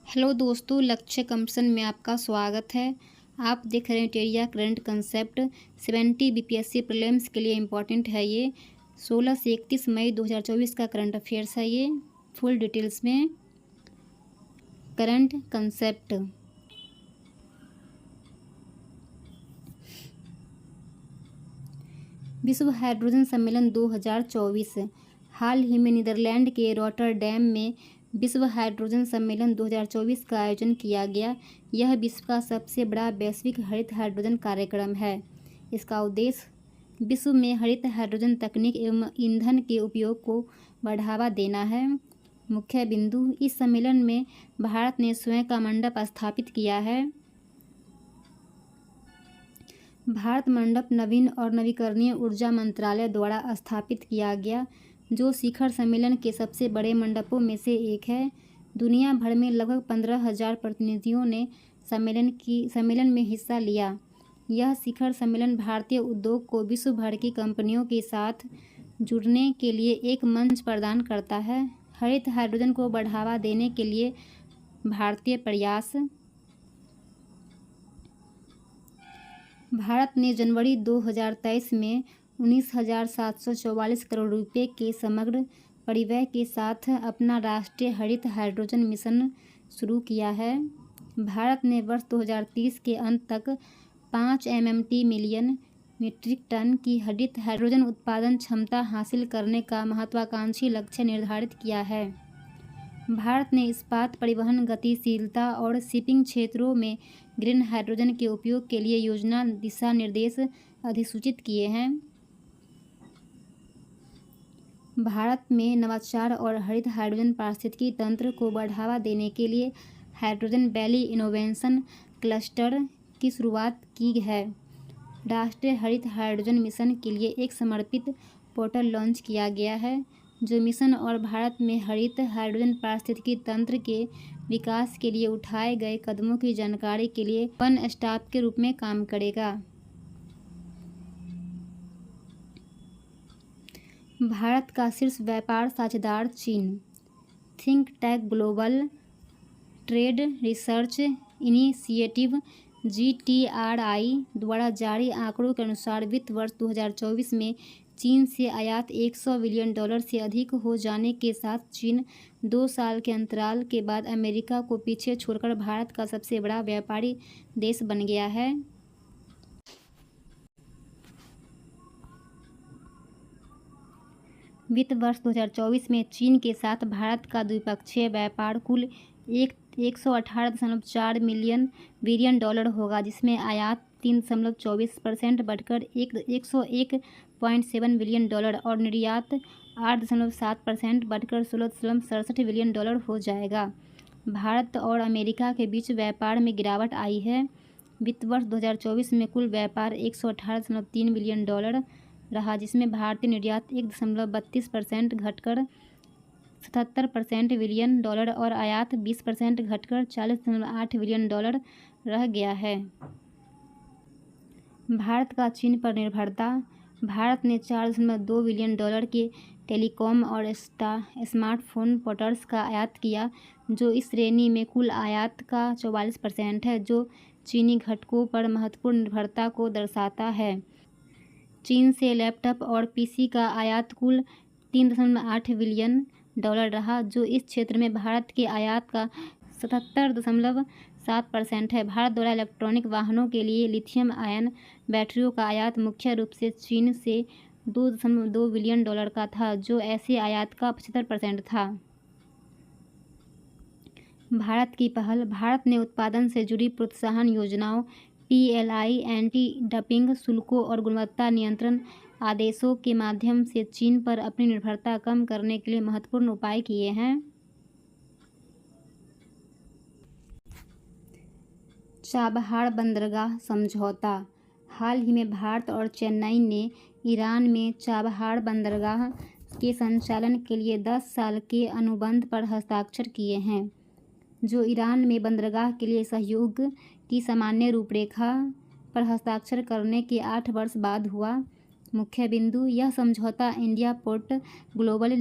Hello दोस्तों, लक्ष्य competition में आपका स्वागत है। आप देख रहे हैं Teriya current concept 70 BPSC prelims के लिए इम्पॉर्टेंट है। ये 16 से 31 मई 2024 का करंट अफेयर्स है। ये फुल डिटेल्स में करंट कंसेप्ट। विश्व हाइड्रोजन सम्मेलन 2024। हाल ही में नीदरलैंड के रॉटरडैम में विश्व हाइड्रोजन सम्मेलन 2024 का आयोजन किया गया। यह विश्व का सबसे बड़ा वैश्विक हरित हाइड्रोजन कार्यक्रम है। इसका उद्देश्य विश्व में हरित हाइड्रोजन तकनीक एवं ईंधन के उपयोग को बढ़ावा देना है। मुख्य बिंदु: इस सम्मेलन में भारत ने स्वयं का मंडप स्थापित किया है। भारत मंडप नवीन और नवीकरणीय ऊर्जा मंत्रालय द्वारा स्थापित किया गया, जो शिखर सम्मेलन के सबसे बड़े मंडपों में से एक है। दुनिया भर में लगभग 15,000 प्रतिनिधियों ने सम्मेलन में हिस्सा लिया। यह शिखर सम्मेलन भारतीय उद्योग को विश्व भर की कंपनियों के साथ जुड़ने के लिए एक मंच प्रदान करता है। हरित हाइड्रोजन को बढ़ावा देने के लिए भारतीय प्रयास। भारत ने जनवरी 2023 में 19,744 करोड़ रुपये के समग्र परिव्यय के साथ अपना राष्ट्रीय हरित हाइड्रोजन मिशन शुरू किया है। भारत ने वर्ष 2030 के अंत तक 5 MMT मिलियन मीट्रिक टन की हरित हाइड्रोजन उत्पादन क्षमता हासिल करने का महत्वाकांक्षी लक्ष्य निर्धारित किया है। भारत ने इस्पात, परिवहन, गतिशीलता और शिपिंग क्षेत्रों में ग्रीन हाइड्रोजन के उपयोग के लिए योजना दिशा निर्देश अधिसूचित किए हैं। भारत में नवाचार और हरित हाइड्रोजन पारिस्थितिकी तंत्र को बढ़ावा देने के लिए हाइड्रोजन वैली इनोवेशन क्लस्टर की शुरुआत की है। राष्ट्रीय हरित हाइड्रोजन मिशन के लिए एक समर्पित पोर्टल लॉन्च किया गया है, जो मिशन और भारत में हरित हाइड्रोजन पारिस्थितिकी तंत्र के विकास के लिए उठाए गए कदमों की जानकारी के लिए वन स्टॉप के रूप में काम करेगा। भारत का शीर्ष व्यापार साझेदार चीन। Think tank global trade research initiative GTRI द्वारा जारी आंकड़ों के अनुसार वित्त वर्ष 2024 में चीन से आयात $100 बिलियन से अधिक हो जाने के साथ चीन 2 साल के अंतराल के बाद अमेरिका को पीछे छोड़कर भारत का सबसे बड़ा व्यापारी देश बन गया है। वित्त वर्ष 2024 में चीन के साथ भारत का द्विपक्षीय व्यापार कुल 118.4 बिलियन डॉलर होगा, जिसमें आयात 3.24% बढ़कर 101.7 बिलियन डॉलर और निर्यात 8.7% बढ़कर 16.67 बिलियन डॉलर हो जाएगा। भारत और अमेरिका के बीच व्यापार में गिरावट आई है। वित्त वर्ष 2024 में कुल व्यापार 118.3 बिलियन डॉलर रहा, जिसमें भारतीय निर्यात 1.32% घटकर 77% बिलियन डॉलर और आयात 20% घटकर 40.8 बिलियन डॉलर रह गया है। भारत का चीन पर निर्भरता। भारत ने 4.2 बिलियन डॉलर के टेलीकॉम और स्मार्टफोन प्रोडक्ट्स का आयात किया, जो इस श्रेणी में कुल आयात का 44% है, जो चीनी घटकों पर महत्वपूर्ण निर्भरता को दर्शाता है। चीन से लैपटॉप और PC का आयात कुल 3.8 बिलियन डॉलर रहा, जो इस क्षेत्र में भारत के आयात का 77.7% है। भारत द्वारा इलेक्ट्रॉनिक वाहनों के लिए लिथियम आयन बैटरियों का आयात मुख्य रूप से चीन से 2.2 बिलियन डॉलर का था, जो ऐसे आयात का 75% था। भारत की पहल। भारत ने उत्पादन से जुड़ी प्रोत्साहन योजनाओं PLI, एंटी डंपिंग शुल्कों और गुणवत्ता नियंत्रण आदेशों के माध्यम से चीन पर अपनी निर्भरता कम करने के लिए महत्वपूर्ण उपाय किए हैं। चाबहार बंदरगाह समझौता। हाल ही में भारत और चेन्नई ने ईरान में चाबहार बंदरगाह के संचालन के लिए 10 साल के अनुबंध पर हस्ताक्षर किए हैं, जो ईरान में बंदरगाह के लिए सहयोग की सामान्य रूपरेखा पर हस्ताक्षर करने के 8 वर्ष बाद हुआ। मुख्य बिंदु: यह समझौता India port global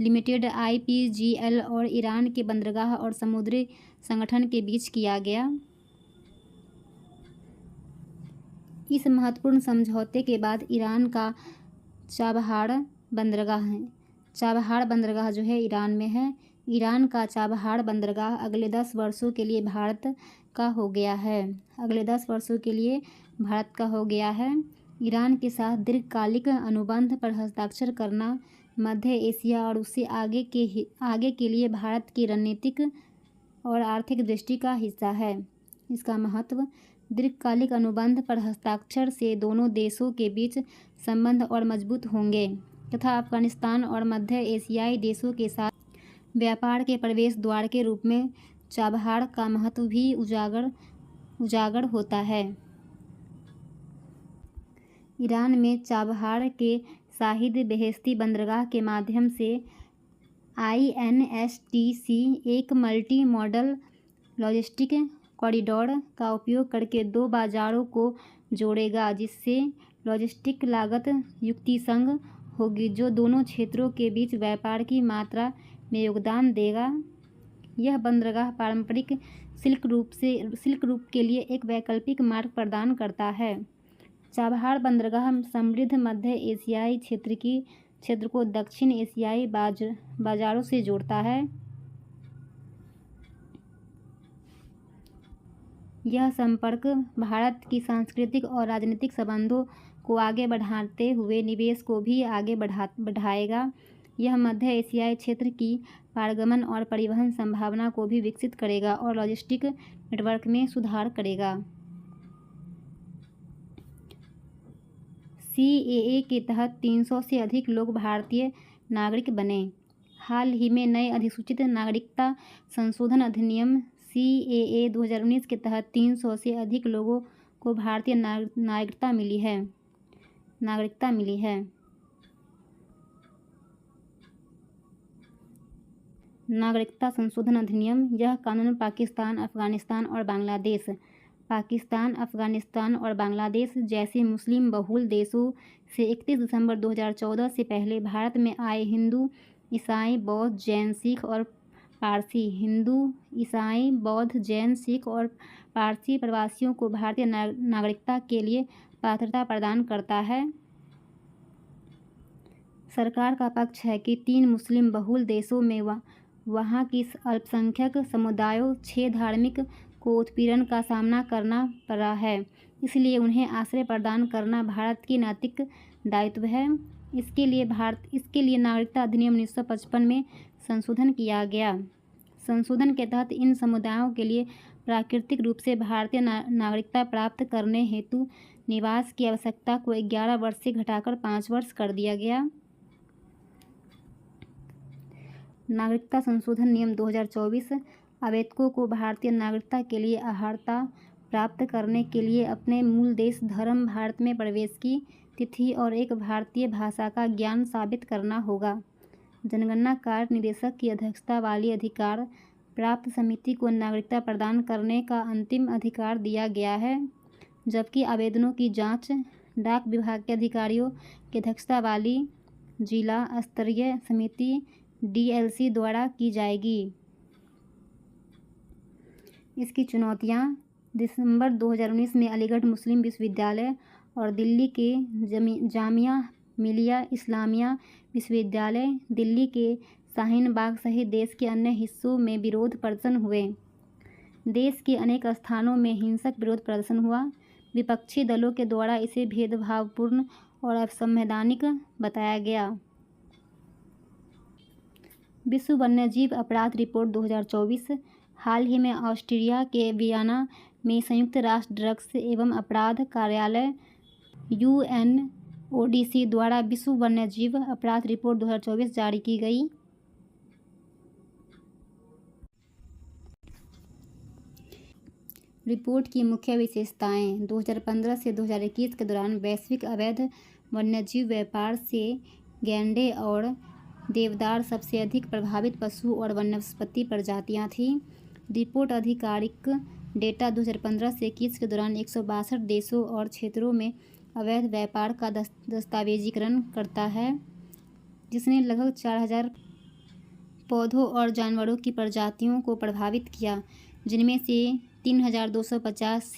limited IPGL और ईरान के बंदरगाह और समुद्री संगठन के बीच किया गया। इस महत्वपूर्ण समझौते के बाद ईरान का चाबहार बंदरगाह जो है ईरान में है। ईरान का चाबहार बंदरगाह अगले 10 वर्षों के लिए भारत का हो गया है। ईरान के साथ दीर्घकालिक अनुबंध पर हस्ताक्षर करना मध्य एशिया और उससे आगे के लिए भारत की रणनीतिक और आर्थिक दृष्टि का हिस्सा है। इसका महत्व: दीर्घकालिक अनुबंध पर हस्ताक्षर से दोनों देशों के बीच संबंध और मजबूत होंगे तथा अफगानिस्तान और मध्य एशियाई देशों के साथ व्यापार के प्रवेश द्वार के रूप में चाबहार का महत्व भी उजागर होता है। ईरान में चाबहार के शाहिद बेहेश्ती बंदरगाह के माध्यम से INSTC एक मल्टी मॉडल लॉजिस्टिक कॉरिडोर का उपयोग करके 2 बाजारों को जोड़ेगा, जिससे लॉजिस्टिक लागत युक्तिसंग होगी, जो दोनों क्षेत्रों के बीच व्यापार की मात्रा में योगदान देगा। यह बंदरगाह पारंपरिक सिल्क रूट के लिए एक वैकल्पिक मार्ग प्रदान करता है। चाबहार बंदरगाह समृद्ध मध्य एशियाई क्षेत्र को दक्षिण एशियाई बाजारों से जोड़ता है। यह संपर्क भारत की सांस्कृतिक और राजनीतिक संबंधों को आगे बढ़ाते हुए निवेश को भी आगे बढ़ाएगा। यह मध्य एशियाई क्षेत्र की पारगमन और परिवहन संभावना को भी विकसित करेगा और लॉजिस्टिक नेटवर्क में सुधार करेगा। CAA के तहत 300 से अधिक लोग भारतीय नागरिक बने। हाल ही में नए अधिसूचित नागरिकता संशोधन अधिनियम CAA 2019 के तहत 300 से अधिक लोगों को भारतीय नागरिकता मिली है। नागरिकता संशोधन अधिनियम: यह कानून पाकिस्तान, अफगानिस्तान और बांग्लादेश जैसे मुस्लिम बहुल देशों से 31 दिसंबर 2014 से पहले भारत में आए हिंदू, ईसाई, बौद्ध, जैन, सिख और पारसी प्रवासियों को भारतीय नागरिकता के लिए पात्रता प्रदान करता है। सरकार का पक्ष है कि 3 मुस्लिम बहुल देशों में वहाँ की अल्पसंख्यक समुदायों 6 धार्मिक को उत्पीड़न का सामना करना पड़ा है, इसलिए उन्हें आश्रय प्रदान करना भारत की नैतिक दायित्व है। इसके लिए नागरिकता अधिनियम 1955 में संशोधन किया गया। संशोधन के तहत इन समुदायों के लिए प्राकृतिक रूप से भारतीय नागरिकता प्राप्त करने हेतु निवास की आवश्यकता को 11 वर्ष से घटाकर 5 वर्ष कर दिया गया। नागरिकता संशोधन नियम 2024 आवेदकों को भारतीय नागरिकता के लिए अर्हता प्राप्त करने के लिए अपने मूल देश धर्म भारत में प्रवेश की तिथि और एक भारतीय भाषा का ज्ञान साबित करना होगा। जनगणना कार्य निदेशक की अध्यक्षता वाली अधिकार प्राप्त समिति को नागरिकता प्रदान करने का अंतिम अधिकार दिया गया है, जबकि आवेदनों की जांच डाक विभाग के अधिकारियों की अध्यक्षता वाली जिला स्तरीय समिति DLC द्वारा की जाएगी। इसकी चुनौतियां: दिसंबर 2019 में अलीगढ़ मुस्लिम विश्वविद्यालय और दिल्ली के जामिया मिलिया इस्लामिया विश्वविद्यालय, दिल्ली के शाहीन बाग सहित देश के अन्य हिस्सों में विरोध प्रदर्शन हुए। देश के अनेक स्थानों में हिंसक विरोध प्रदर्शन हुआ। विपक्षी दलों के द्वारा इसे भेदभावपूर्ण और असंवैधानिक बताया गया। विश्व वन्यजीव अपराध रिपोर्ट 2024: हाल ही में ऑस्ट्रिया के वियना में संयुक्त राष्ट्र ड्रग्स एवं अपराध कार्यालय UNODC द्वारा विश्व वन्यजीव अपराध रिपोर्ट 2024 जारी की गई। रिपोर्ट की मुख्य विशेषताएं: 2015 से 2021 के दौरान वैश्विक अवैध वन्यजीव व्यापार से गैंडे और देवदार सबसे अधिक प्रभावित पशु और वनस्पति प्रजातियां थीं। रिपोर्ट आधिकारिक डेटा 2015 से 21 के दौरान 162 देशों और क्षेत्रों में अवैध व्यापार का दस्तावेजीकरण करता है, जिसने लगभग पौधों और जानवरों की प्रजातियों को प्रभावित किया, जिनमें से 3250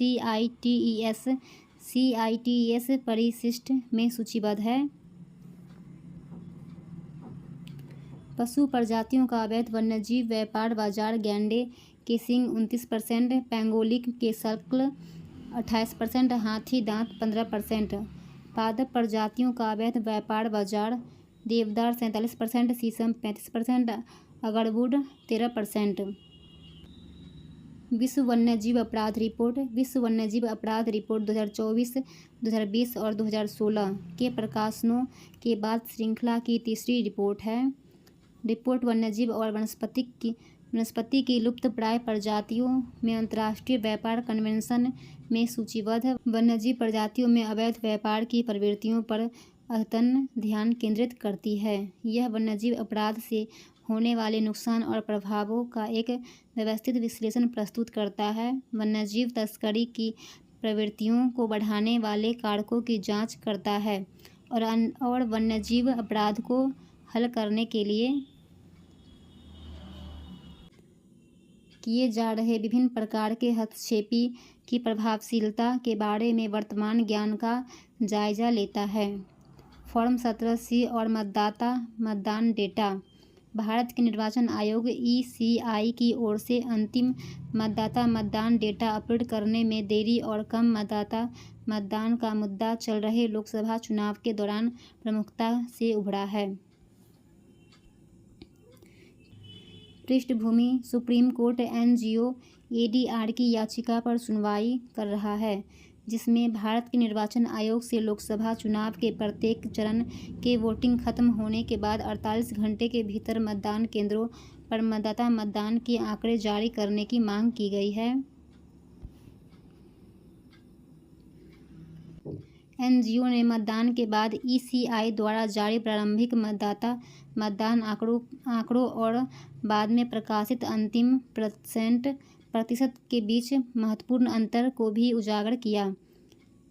CITES परिशिष्ट में सूचीबद्ध है। पशु प्रजातियों का अवैध वन्यजीव व्यापार बाजार गैंडे के सींग 29%, पेंगोलिन के शल्क 28%, हाथी दांत 15%। पादप प्रजातियों का अवैध व्यापार बाजार देवदार 47%, शीशम 35%, अगरवुड 13%। विश्व वन्यजीव अपराध रिपोर्ट 2024, 2020 और 2016 के प्रकाशनों के बाद श्रृंखला की तीसरी रिपोर्ट है। रिपोर्ट वन्यजीव और वनस्पति की लुप्तप्राय प्रजातियों में अंतर्राष्ट्रीय व्यापार कन्वेंशन में सूचीबद्ध वन्यजीव प्रजातियों में अवैध व्यापार की प्रवृत्तियों पर अद्यतन ध्यान केंद्रित करती है। यह वन्यजीव अपराध से होने वाले नुकसान और प्रभावों का एक व्यवस्थित विश्लेषण प्रस्तुत करता है। वन्यजीव तस्करी की प्रवृत्तियों को बढ़ाने वाले कारकों की जांच करता है और वन्यजीव अपराध को हल करने के लिए किए जा रहे विभिन्न प्रकार के हस्तक्षेपी की प्रभावशीलता के बारे में वर्तमान ज्ञान का जायजा लेता है। फॉर्म 17C और मतदान डेटा। भारत के निर्वाचन आयोग ECI की ओर से अंतिम मतदाता मतदान डेटा अपलोड करने में देरी और कम मतदान का मुद्दा चल रहे लोकसभा चुनाव के दौरान प्रमुखता से उभरा है। पृष्ठभूमि: सुप्रीम कोर्ट NGO ADR की याचिका पर सुनवाई कर रहा है, जिसमें भारत के निर्वाचन आयोग से लोकसभा चुनाव के प्रत्येक चरण के वोटिंग खत्म होने के बाद 48 घंटे के भीतर मतदान केंद्रों पर मतदाता मतदान के आंकड़े जारी करने की मांग की गई है। NGO ने मतदान के बाद ECI द्वारा जारी प्रारंभिक मतदाता मतदान आंकड़ों और बाद में प्रकाशित अंतिम प्रतिशत के बीच महत्वपूर्ण अंतर को भी उजागर किया।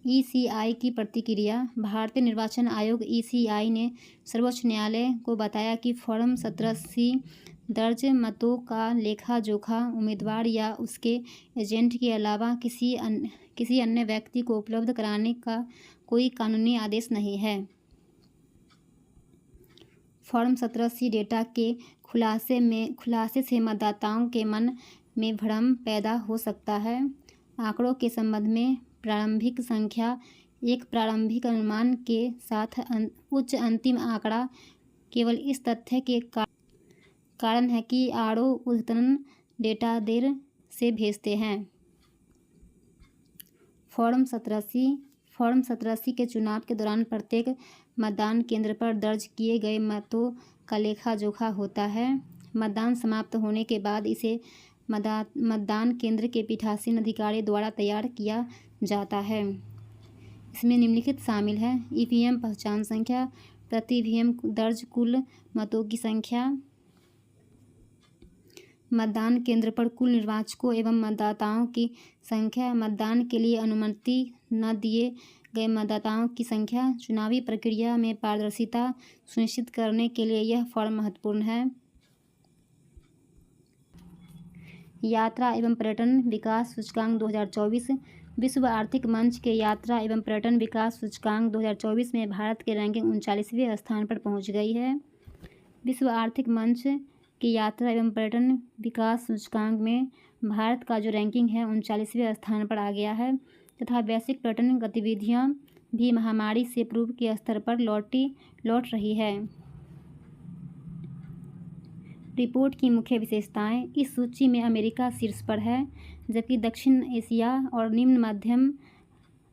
ECI की प्रतिक्रिया: भारतीय निर्वाचन आयोग ECI ने सर्वोच्च न्यायालय को बताया कि फॉर्म 17C दर्ज मतों का लेखा जोखा उम्मीदवार या उसके एजेंट के अलावा किसी अन्य व्यक्ति को उपलब्ध कराने का कोई कानूनी आदेश नहीं है। फॉर्म 17C डेटा के खुलासे से मतदाताओं के मन में भ्रम पैदा हो सकता है। आंकड़ों के संबंध में प्रारंभिक संख्या एक प्रारंभिक अनुमान के साथ उच्च अंतिम आंकड़ा केवल इस तथ्य के कारण है कि अद्यतन डेटा देर से भेजते हैं। फॉर्म 17C के चुनाव के दौरान प्रत्येक मतदान केंद्र पर दर्ज किए गए मतों का लेखा जोखा होता है। मतदान समाप्त होने के बाद इसे मतदान केंद्र के पीठासीन अधिकारी द्वारा तैयार किया जाता है। इसमें निम्नलिखित शामिल है: EVM पहचान संख्या, प्रति EVM दर्ज कुल मतों की संख्या, मतदान केंद्र पर कुल निर्वाचकों एवं मतदाताओं की संख्या, मतदान के लिए अनुमति न दिए गए मतदाताओं की संख्या। चुनावी प्रक्रिया में पारदर्शिता सुनिश्चित करने के लिए यह फॉर्म महत्वपूर्ण है। यात्रा एवं पर्यटन विकास सूचकांक 2024। विश्व आर्थिक मंच के यात्रा एवं पर्यटन विकास सूचकांक 2024 में भारत की रैंकिंग 39वें स्थान पर पहुंच गई है। विश्व आर्थिक मंच के यात्रा एवं पर्यटन विकास सूचकांक में भारत का जो रैंकिंग है 39वें स्थान पर आ गया है तथा वैश्विक पर्यटन गतिविधियां भी महामारी से पूर्व के स्तर पर लौट रही है। रिपोर्ट की मुख्य विशेषताएं: इस सूची में अमेरिका शीर्ष पर है, जबकि दक्षिण एशिया और निम्न मध्यम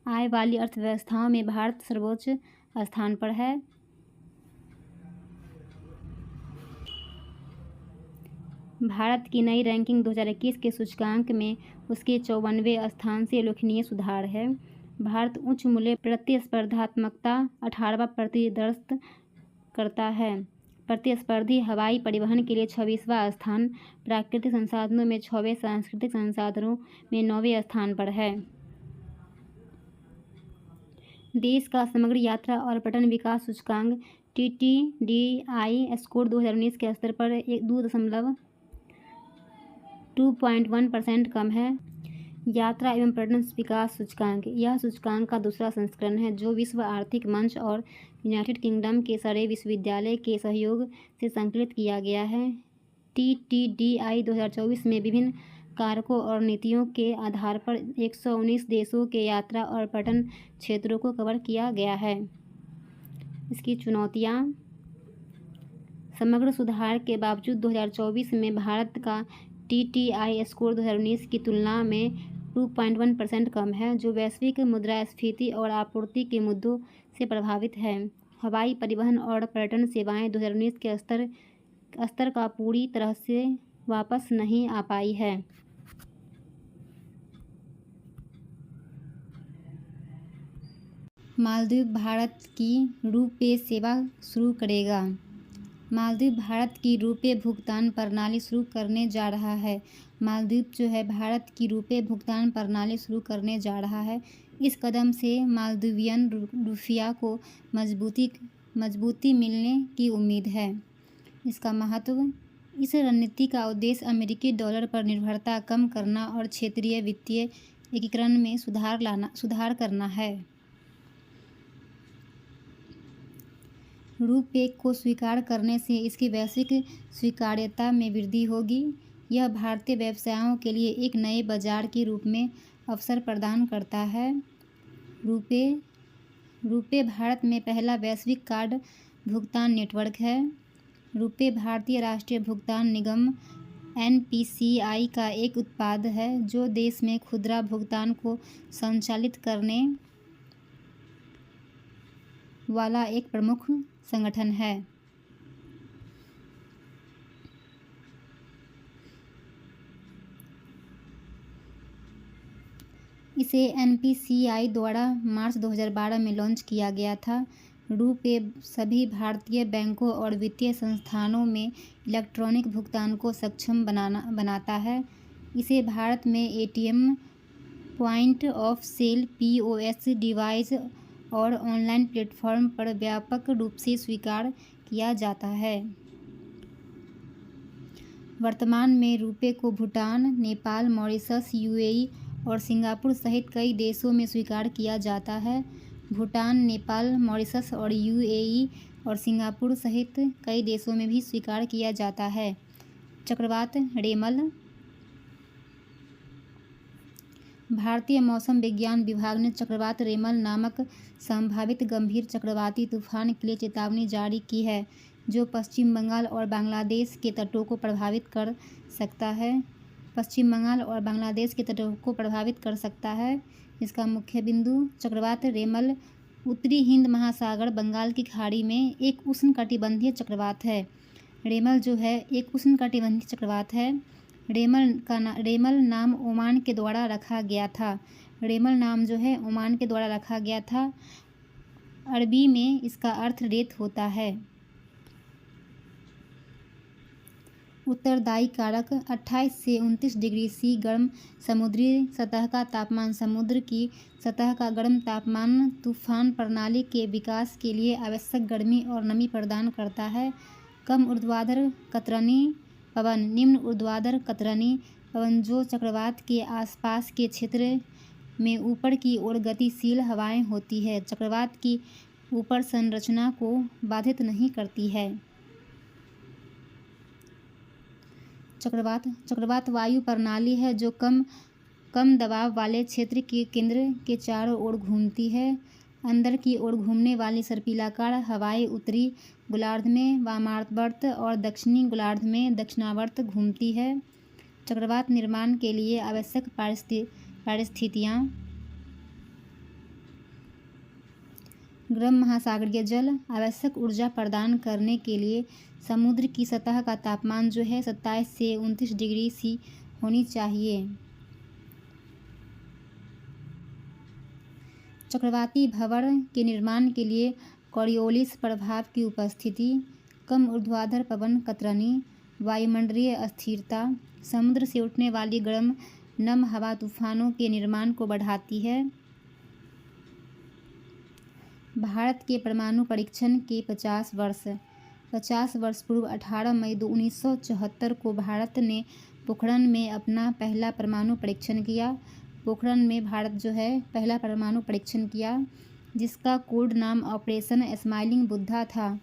आय वाली अर्थव्यवस्थाओं में भारत सर्वोच्च स्थान पर है। भारत की नई रैंकिंग 2021 के सूचकांक में उसके 54वें स्थान से उल्लेखनीय सुधार है। भारत उच्च मूल्य प्रतिस्पर्धात्मकता 18वां प्रतिनिधित्व करता है। प्रतिस्पर्धी हवाई परिवहन के लिए 26वां स्थान, प्राकृतिक संसाधनों में 6वें, सांस्कृतिक संसाधनों में 9वें स्थान पर है। देश का समग्र यात्रा और पर्यटन विकास सूचकांक TTDI स्कोर 2019 के स्तर पर 2.1% कम है। यात्रा एवं पर्यटन विकास सूचकांक, यह सूचकांक का दूसरा संस्करण है जो विश्व आर्थिक मंच और यूनाइटेड किंगडम के सरे विश्वविद्यालय के सहयोग से संकलित किया गया है। TTDI 2024 में विभिन्न कारकों और नीतियों के आधार पर 119 देशों के यात्रा और पर्यटन क्षेत्रों को कवर किया गया है। इसकी चुनौतियाँ, समग्र सुधार के बावजूद 2024 में भारत का TTI स्कोर 2019 की तुलना में 2.1% कम है, जो वैश्विक मुद्रास्फीति और आपूर्ति के मुद्दों से प्रभावित है। हवाई परिवहन और पर्यटन सेवाएं 2019 के स्तर का पूरी तरह से वापस नहीं आ पाई है। मालदीव भारत की रुपे सेवा शुरू करेगा। मालदीव भारत की रुपे भुगतान प्रणाली शुरू करने जा रहा है। मालदीव जो है भारत की रुपे भुगतान प्रणाली शुरू करने जा रहा है। इस कदम से मालदीवियन रुपया को मजबूती मिलने की उम्मीद है। इसका महत्व, इस रणनीति का उद्देश्य अमेरिकी डॉलर पर निर्भरता कम करना और क्षेत्रीय वित्तीय एकीकरण में सुधार करना है। रुपे को स्वीकार करने से इसकी वैश्विक स्वीकार्यता में वृद्धि होगी। यह भारतीय व्यवसायों के लिए एक नए बाजार के रूप में अवसर प्रदान करता है। रुपे भारत में पहला वैश्विक कार्ड भुगतान नेटवर्क है। रुपे भारतीय राष्ट्रीय भुगतान निगम NPCI का एक उत्पाद है जो देश में खुदरा भुगतान को संचालित करने वाला एक प्रमुख संगठन है। इसे NPCI द्वारा मार्च 2012 में लॉन्च किया गया था। रुपे सभी भारतीय बैंकों और वित्तीय संस्थानों में इलेक्ट्रॉनिक भुगतान को सक्षम बनाता है। इसे भारत में ATM, point of sale POS device और ऑनलाइन प्लेटफॉर्म पर व्यापक रूप से स्वीकार किया जाता है। वर्तमान में रुपे को भूटान, नेपाल, मॉरिशस, UAE और सिंगापुर सहित कई देशों में स्वीकार किया जाता है। भूटान, नेपाल, मॉरिशस और UAE और सिंगापुर सहित कई देशों में भी स्वीकार किया जाता है। चक्रवात रेमल, भारतीय मौसम विज्ञान विभाग ने चक्रवात रेमल नामक संभावित गंभीर चक्रवाती तूफान के लिए चेतावनी जारी की है, जो पश्चिम बंगाल और बांग्लादेश के तटों को प्रभावित कर सकता है। इसका मुख्य बिंदु, चक्रवात रेमल उत्तरी हिंद महासागर, बंगाल की खाड़ी में एक उष्णकटिबंधीय चक्रवात है। रेमल जो है एक उष्णकटिबंधीय चक्रवात है। रेमल नाम ओमान के द्वारा रखा गया था। अरबी में इसका अर्थ रेत होता है। उत्तरदायी कारक 28 से 29 डिग्री C गर्म समुद्री सतह का तापमान, समुद्र की सतह का गर्म तापमान तूफान प्रणाली के विकास के लिए आवश्यक गर्मी और नमी प्रदान करता है। कम ऊर्ध्वाधर कतरनी पवन, निम्न ऊर्ध्वाधर कतरनी पवन जो चक्रवात के आसपास के क्षेत्र में ऊपर की ओर गतिशील हवाएं होती है, चक्रवात की ऊपर संरचना को बाधित नहीं करती है। चक्रवात वायु प्रणाली है जो कम दबाव वाले क्षेत्र के केंद्र के चारों ओर घूमती है। अंदर की ओर घूमने वाली सर्पिलाकार हवाएं उत्तरी गोलार्ध में वामावर्त और दक्षिणी गोलार्ध में दक्षिणावर्त घूमती है। चक्रवात निर्माण के लिए आवश्यक परिस्थितियाँ, गर्म महासागरीय जल, आवश्यक ऊर्जा प्रदान करने के लिए समुद्र की सतह का तापमान जो है 27 से 29 डिग्री C होनी चाहिए। चक्रवाती भंवर के निर्माण के लिए कॉरियोलिस प्रभाव की उपस्थिति, कम ऊर्ध्वाधर पवन कतरनी, वायुमंडलीय अस्थिरता समुद्र से उठने वाली गर्म नम हवा तूफानों के निर्माण को बढ़ाती है। भारत के परमाणु परीक्षण के 50 वर्ष पूर्व 18 मई 1974 को भारत ने पोखरण में अपना पहला परमाणु परीक्षण किया। पोखरण में भारत जो है पहला परमाणु परीक्षण किया, जिसका कोड नाम ऑपरेशन स्माइलिंग बुद्धा था।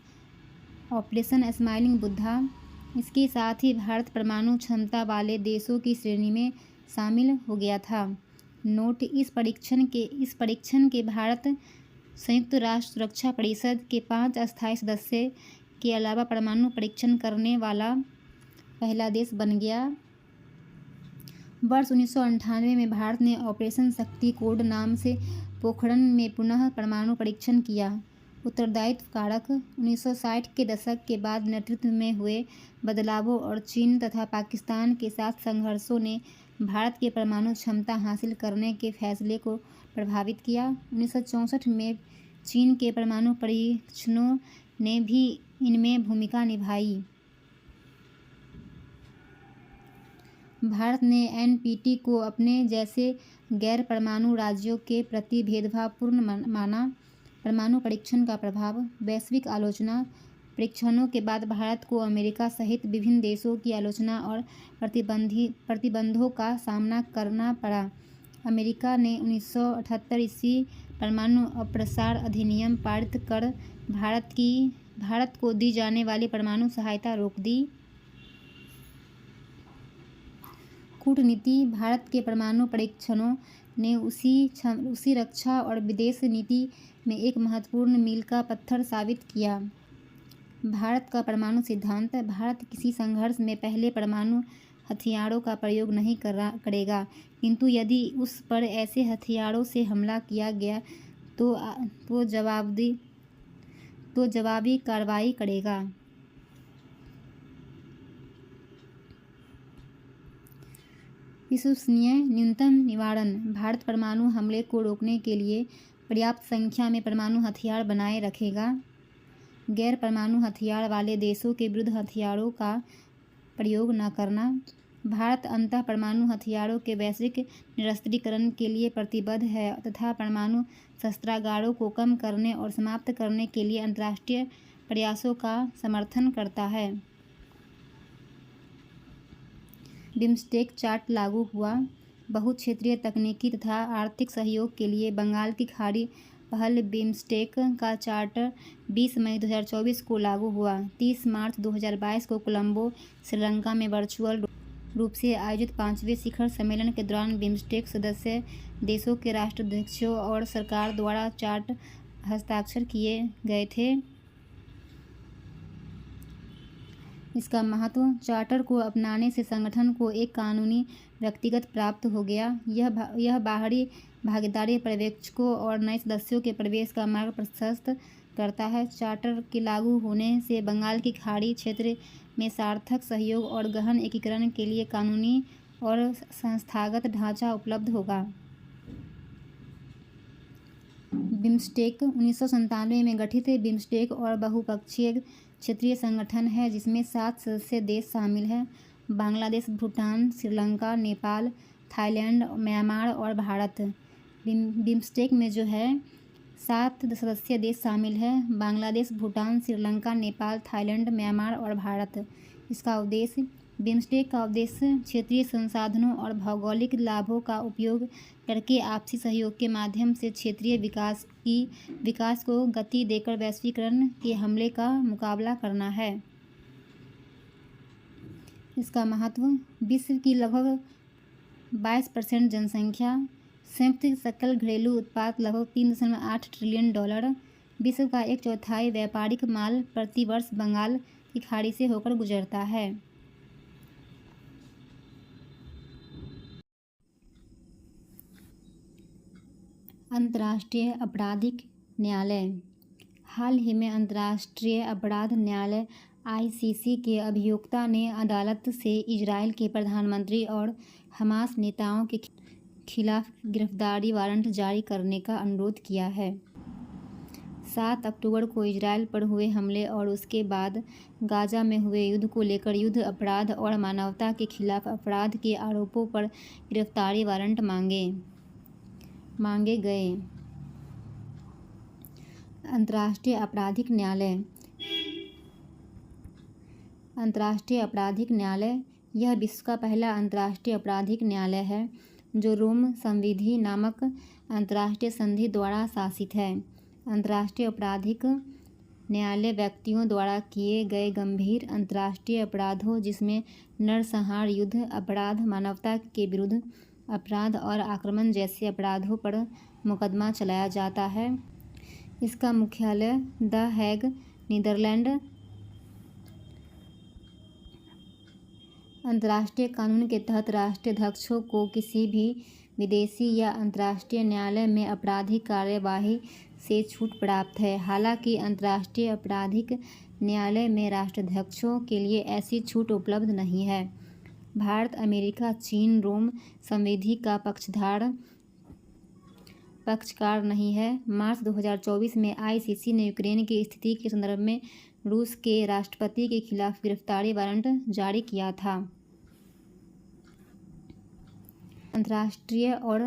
Operation smiling Buddha. इसके साथ ही भारत परमाणु क्षमता वाले देशों की श्रेणी में शामिल हो गया था। नोट: इस परीक्षण के भारत संयुक्त राष्ट्र सुरक्षा परिषद के 5 अस्थायी सदस्य के अलावा परमाणु परीक्षण करने वाला पहला देश बन गया। वर्ष 1998 में भारत ने ऑपरेशन शक्ति कोड नाम से पोखरण में पुनः परमाणु परीक्षण किया। उत्तरदायित्व कारक: 1960 के दशक के बाद नेतृत्व में हुए बदलावों और चीन तथा पाकिस्तान के साथ संघर्षों ने भारत के परमाणु क्षमता हासिल करने के फैसले को प्रभावित किया। 1964 में चीन के परमाणु परीक्षणों ने भी इनमें भूमिका निभाई। भारत ने एनपीटी को अपने जैसे गैर परमाणु राज्यों के प्रति भेदभावपूर्ण माना। परमाणु परीक्षण का प्रभाव: वैश्विक आलोचना: परीक्षणों के बाद भारत को अमेरिका सहित विभिन्न देशों की आलोचना और प्रतिबंधों का सामना करना पड़ा। अमेरिका ने 1978 ईस्वी परमाणु अप्रसार अधिनियम पारित कर भारत को दी जाने वाली परमाणु सहायता रोक दी। कूटनीति: भारत के परमाणु परीक्षणों ने उसी रक्षा और विदेश नीति में एक महत्वपूर्ण मील का पत्थर साबित किया। भारत का परमाणु सिद्धांत: भारत किसी संघर्ष में पहले परमाणु हथियारों का प्रयोग नहीं करेगा, किंतु यदि उस पर ऐसे हथियारों से हमला किया गया तो जवाबी कार्रवाई करेगा। विश्वसनीय न्यूनतम निवारण: भारत परमाणु हमले को रोकने के लिए पर्याप्त संख्या में परमाणु हथियार बनाए रखेगा। गैर परमाणु हथियार वाले देशों के विरुद्ध हथियारों का प्रयोग न करना। भारत अंततः परमाणु हथियारों के वैश्विक निरस्त्रीकरण के लिए प्रतिबद्ध है तथा परमाणु शस्त्रागारों को कम करने और समाप्त करने के लिए अंतर्राष्ट्रीय प्रयासों का समर्थन करता है। बिम्स्टेक चार्ट लागू हुआ। बहुक्षेत्रीय तकनीकी तथा आर्थिक सहयोग के लिए बंगाल की खाड़ी पहल बिम्स्टेक का चार्टर 20 मई 2024 को लागू हुआ। 30 मार्च 2022 को कोलंबो, श्रीलंका में वर्चुअल रूप से आयोजित 5वें शिखर सम्मेलन के दौरान बिम्स्टेक सदस्य देशों के राष्ट्राध्यक्षों और सरकार द्वारा चार्ट हस्ताक्षर किए गए थे। इसका महत्व: चार्टर को अपनाने से संगठन को एक कानूनी व्यक्तिगत प्राप्त हो गया। यह बाहरी भागीदारी पर्यवेक्षकों और नए सदस्यों के प्रवेश का मार्ग प्रशस्त करता है। चार्टर के लागू होने से बंगाल की खाड़ी क्षेत्र में सार्थक सहयोग और गहन एकीकरण के लिए कानूनी और संस्थागत ढांचा उपलब्ध होगा। बिम्स्टेक 1997 में गठित बिम्स्टेक और बहुपक्षीय क्षेत्रीय संगठन है जिसमें 7 सदस्य देश शामिल हैं: बांग्लादेश, भूटान, श्रीलंका, नेपाल, थाईलैंड, म्यांमार और भारत। बिम्स्टेक में जो है 7 सदस्य देश शामिल हैं: बांग्लादेश, भूटान, श्रीलंका, नेपाल, थाईलैंड, म्यांमार और भारत। इसका उद्देश्य: बिम्स्टेक का उद्देश्य क्षेत्रीय संसाधनों और भौगोलिक लाभों का उपयोग करके आपसी सहयोग के माध्यम से क्षेत्रीय विकास को गति देकर वैश्वीकरण के हमले का मुकाबला करना है। इसका महत्व: विश्व की लगभग 22% जनसंख्या, संयुक्त सकल घरेलू उत्पाद लगभग $3.8 ट्रिलियन, विश्व का 1/4 व्यापारिक माल प्रति वर्ष बंगाल की खाड़ी से होकर गुजरता है। अंतर्राष्ट्रीय आपराधिक न्यायालय: हाल ही में अंतर्राष्ट्रीय अपराध न्यायालय (आईसीसी) के अभियोक्ता ने अदालत से इजरायल के प्रधानमंत्री और हमास नेताओं के खिलाफ गिरफ्तारी वारंट जारी करने का अनुरोध किया है। 7 अक्टूबर को इजरायल पर हुए हमले और उसके बाद गाजा में हुए युद्ध को लेकर युद्ध अपराध और मानवता के खिलाफ अपराध के आरोपों पर गिरफ्तारी वारंट मांगे गए। अंतर्राष्ट्रीय आपराधिक न्यायालय। अंतर्राष्ट्रीय आपराधिक न्यायालय यह विश्व का पहला अंतर्राष्ट्रीय आपराधिक न्यायालय है जो रोम संविधि नामक अंतर्राष्ट्रीय संधि द्वारा शासित है। अंतर्राष्ट्रीय आपराधिक न्यायालय व्यक्तियों द्वारा किए गए गंभीर अंतर्राष्ट्रीय अपराधों जिसमें नरसंहार, युद्ध अपराध, मानवता के विरुद्ध अपराध और आक्रमण जैसे अपराधों पर मुकदमा चलाया जाता है। इसका मुख्यालय द हेग, नीदरलैंड। अंतर्राष्ट्रीय कानून के तहत राष्ट्रीय अध्यक्षों को किसी भी विदेशी या अंतर्राष्ट्रीय न्यायालय में आपराधिक कार्यवाही से छूट प्राप्त है। हालांकि अंतर्राष्ट्रीय आपराधिक न्यायालय में राष्ट्राध्यक्षों के लिए ऐसी छूट उपलब्ध नहीं है। भारत, अमेरिका, चीन रोम संविधि का पक्षकार नहीं है। मार्च 2024 में आईसीसी ने यूक्रेन की स्थिति के संदर्भ में रूस के राष्ट्रपति के खिलाफ गिरफ्तारी वारंट जारी किया था। अंतर्राष्ट्रीय और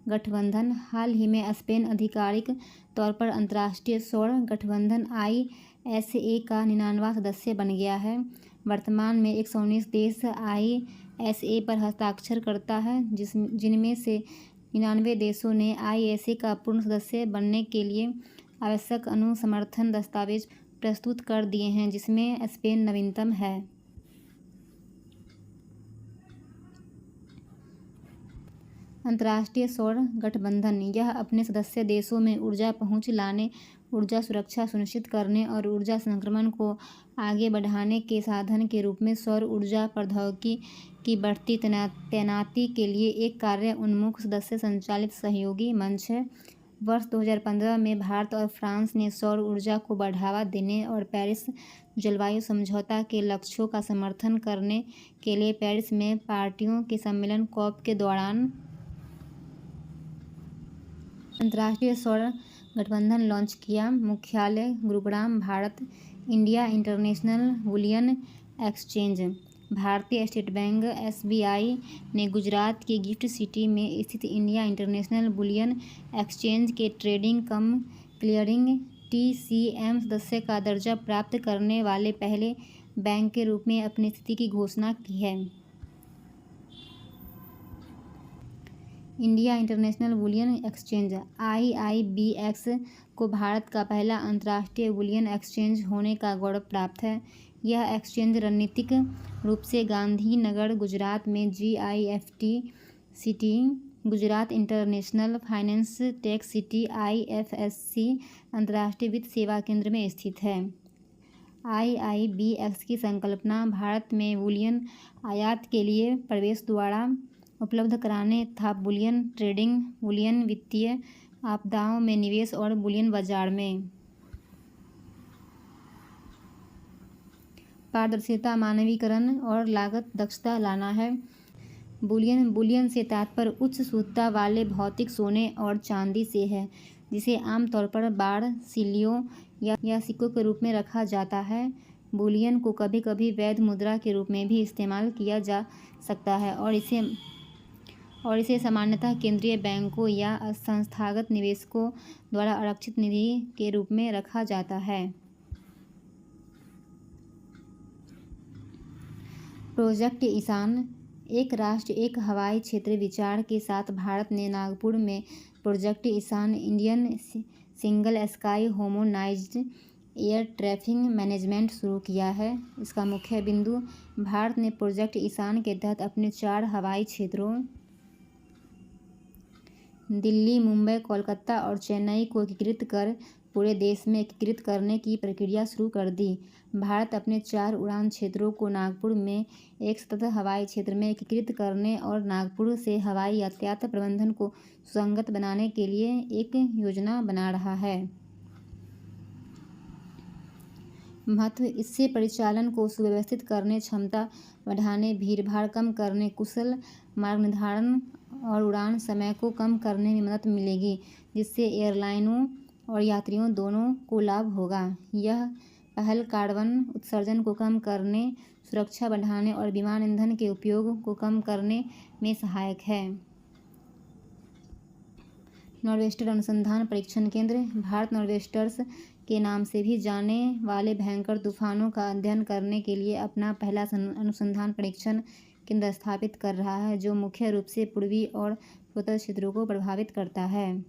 गठबंधन। हाल ही में स्पेन आधिकारिक तौर पर अंतर्राष्ट्रीय सौर गठबंधन ISA का 99वां सदस्य बन गया है। वर्तमान में 119 देश ISA पर हस्ताक्षर करता है, जिनमें से 99 देशों ने ISA का पूर्ण सदस्य बनने के लिए आवश्यक अनुसमर्थन दस्तावेज प्रस्तुत कर दिए हैं, जिसमें स्पेन नवीनतम है। अंतर्राष्ट्रीय सौर गठबंधन यह अपने सदस्य देशों में ऊर्जा पहुंच लाने, ऊर्जा सुरक्षा सुनिश्चित करने और ऊर्जा संक्रमण को आगे बढ़ाने के साधन के रूप में सौर ऊर्जा प्रौद्योगिकी की बढ़ती तैनाती के लिए एक कार्य उन्मुख सदस्य संचालित सहयोगी मंच है। वर्ष 2015 में भारत और फ्रांस ने सौर ऊर्जा को बढ़ावा देने और पेरिस जलवायु समझौता के लक्ष्यों का समर्थन करने के लिए पेरिस में पार्टियों के सम्मेलन COP के दौरान अंतर्राष्ट्रीय सौर गठबंधन लॉन्च किया। मुख्यालय Gurugram, Bharat. India international bullion exchange. भारतीय स्टेट बैंक SBI ने गुजरात के गिफ्ट सिटी में स्थित इंडिया इंटरनेशनल बुलियन एक्सचेंज के ट्रेडिंग कम क्लियरिंग TCM सदस्य का दर्जा प्राप्त करने वाले पहले बैंक के रूप में अपनी स्थिति की घोषणा की है। India international bullion exchange IIBX को भारत का पहला अंतर्राष्ट्रीय बुलियन एक्सचेंज होने का गौरव प्राप्त है। यह एक्सचेंज रणनीतिक रूप से गांधीनगर, गुजरात में GIFT city, Gujarat international finance tech city IFSC अंतर्राष्ट्रीय वित्त सेवा केंद्र में स्थित है। IIBX की संकल्पना भारत में बुलियन आयात के लिए प्रवेश द्वारा उपलब्ध कराने तथा बुलियन ट्रेडिंग, बुलियन वित्तीय आपदाओं में निवेश और बुलियन बाजार में पारदर्शिता, मानवीकरण और लागत दक्षता लाना है। बुलियन से तात्पर्य उच्च शुद्धता वाले भौतिक सोने और चांदी से है, जिसे आमतौर पर बार, सिल्लियों या सिक्कों के रूप में रखा जाता है। बुलियन को कभी कभी वैध मुद्रा के रूप में भी इस्तेमाल किया जा सकता है और इसे सामान्यतः केंद्रीय बैंकों या संस्थागत निवेशकों द्वारा आरक्षित निधि के रूप में रखा जाता है। प्रोजेक्ट ईशान। एक राष्ट्र एक हवाई क्षेत्र विचार के साथ भारत ने नागपुर में project Ishan Indian single sky harmonised air traffic management शुरू किया है। इसका मुख्य बिंदु भारत ने प्रोजेक्ट ईशान के तहत अपने 4 हवाई क्षेत्रों दिल्ली, मुंबई, कोलकाता और चेन्नई को एकीकृत कर पूरे देश में एकीकृत करने की प्रक्रिया शुरू कर दी। भारत अपने 4 उड़ान क्षेत्रों को नागपुर में एक सतत हवाई क्षेत्र में एकीकृत करने और नागपुर से हवाई यातायात प्रबंधन को सुसंगत बनाने के लिए एक योजना बना रहा है। महत्व: इससे परिचालन को सुव्यवस्थित करने, क्षमता बढ़ाने, भीड़भाड़ कम करने, कुशल मार्ग निर्धारण और उड़ान समय को कम करने में मदद मिलेगी, जिससे एयरलाइनों और यात्रियों दोनों को लाभ होगा। यह पहल कार्बन उत्सर्जन को कम करने, सुरक्षा बढ़ाने और विमान ईंधन के उपयोग को कम करने में सहायक है। नॉर्वेस्टर अनुसंधान परीक्षण केंद्र। भारत नॉर्वेस्टर्स के नाम से भी जाने वाले भयंकर तूफानों का अध्ययन करने के लिए अपना पहला अनुसंधान परीक्षण केंद्र स्थापित कर रहा है, जो मुख्य रूप से पूर्वी और पूर्वोत्तर क्षेत्रों को प्रभावित करता है।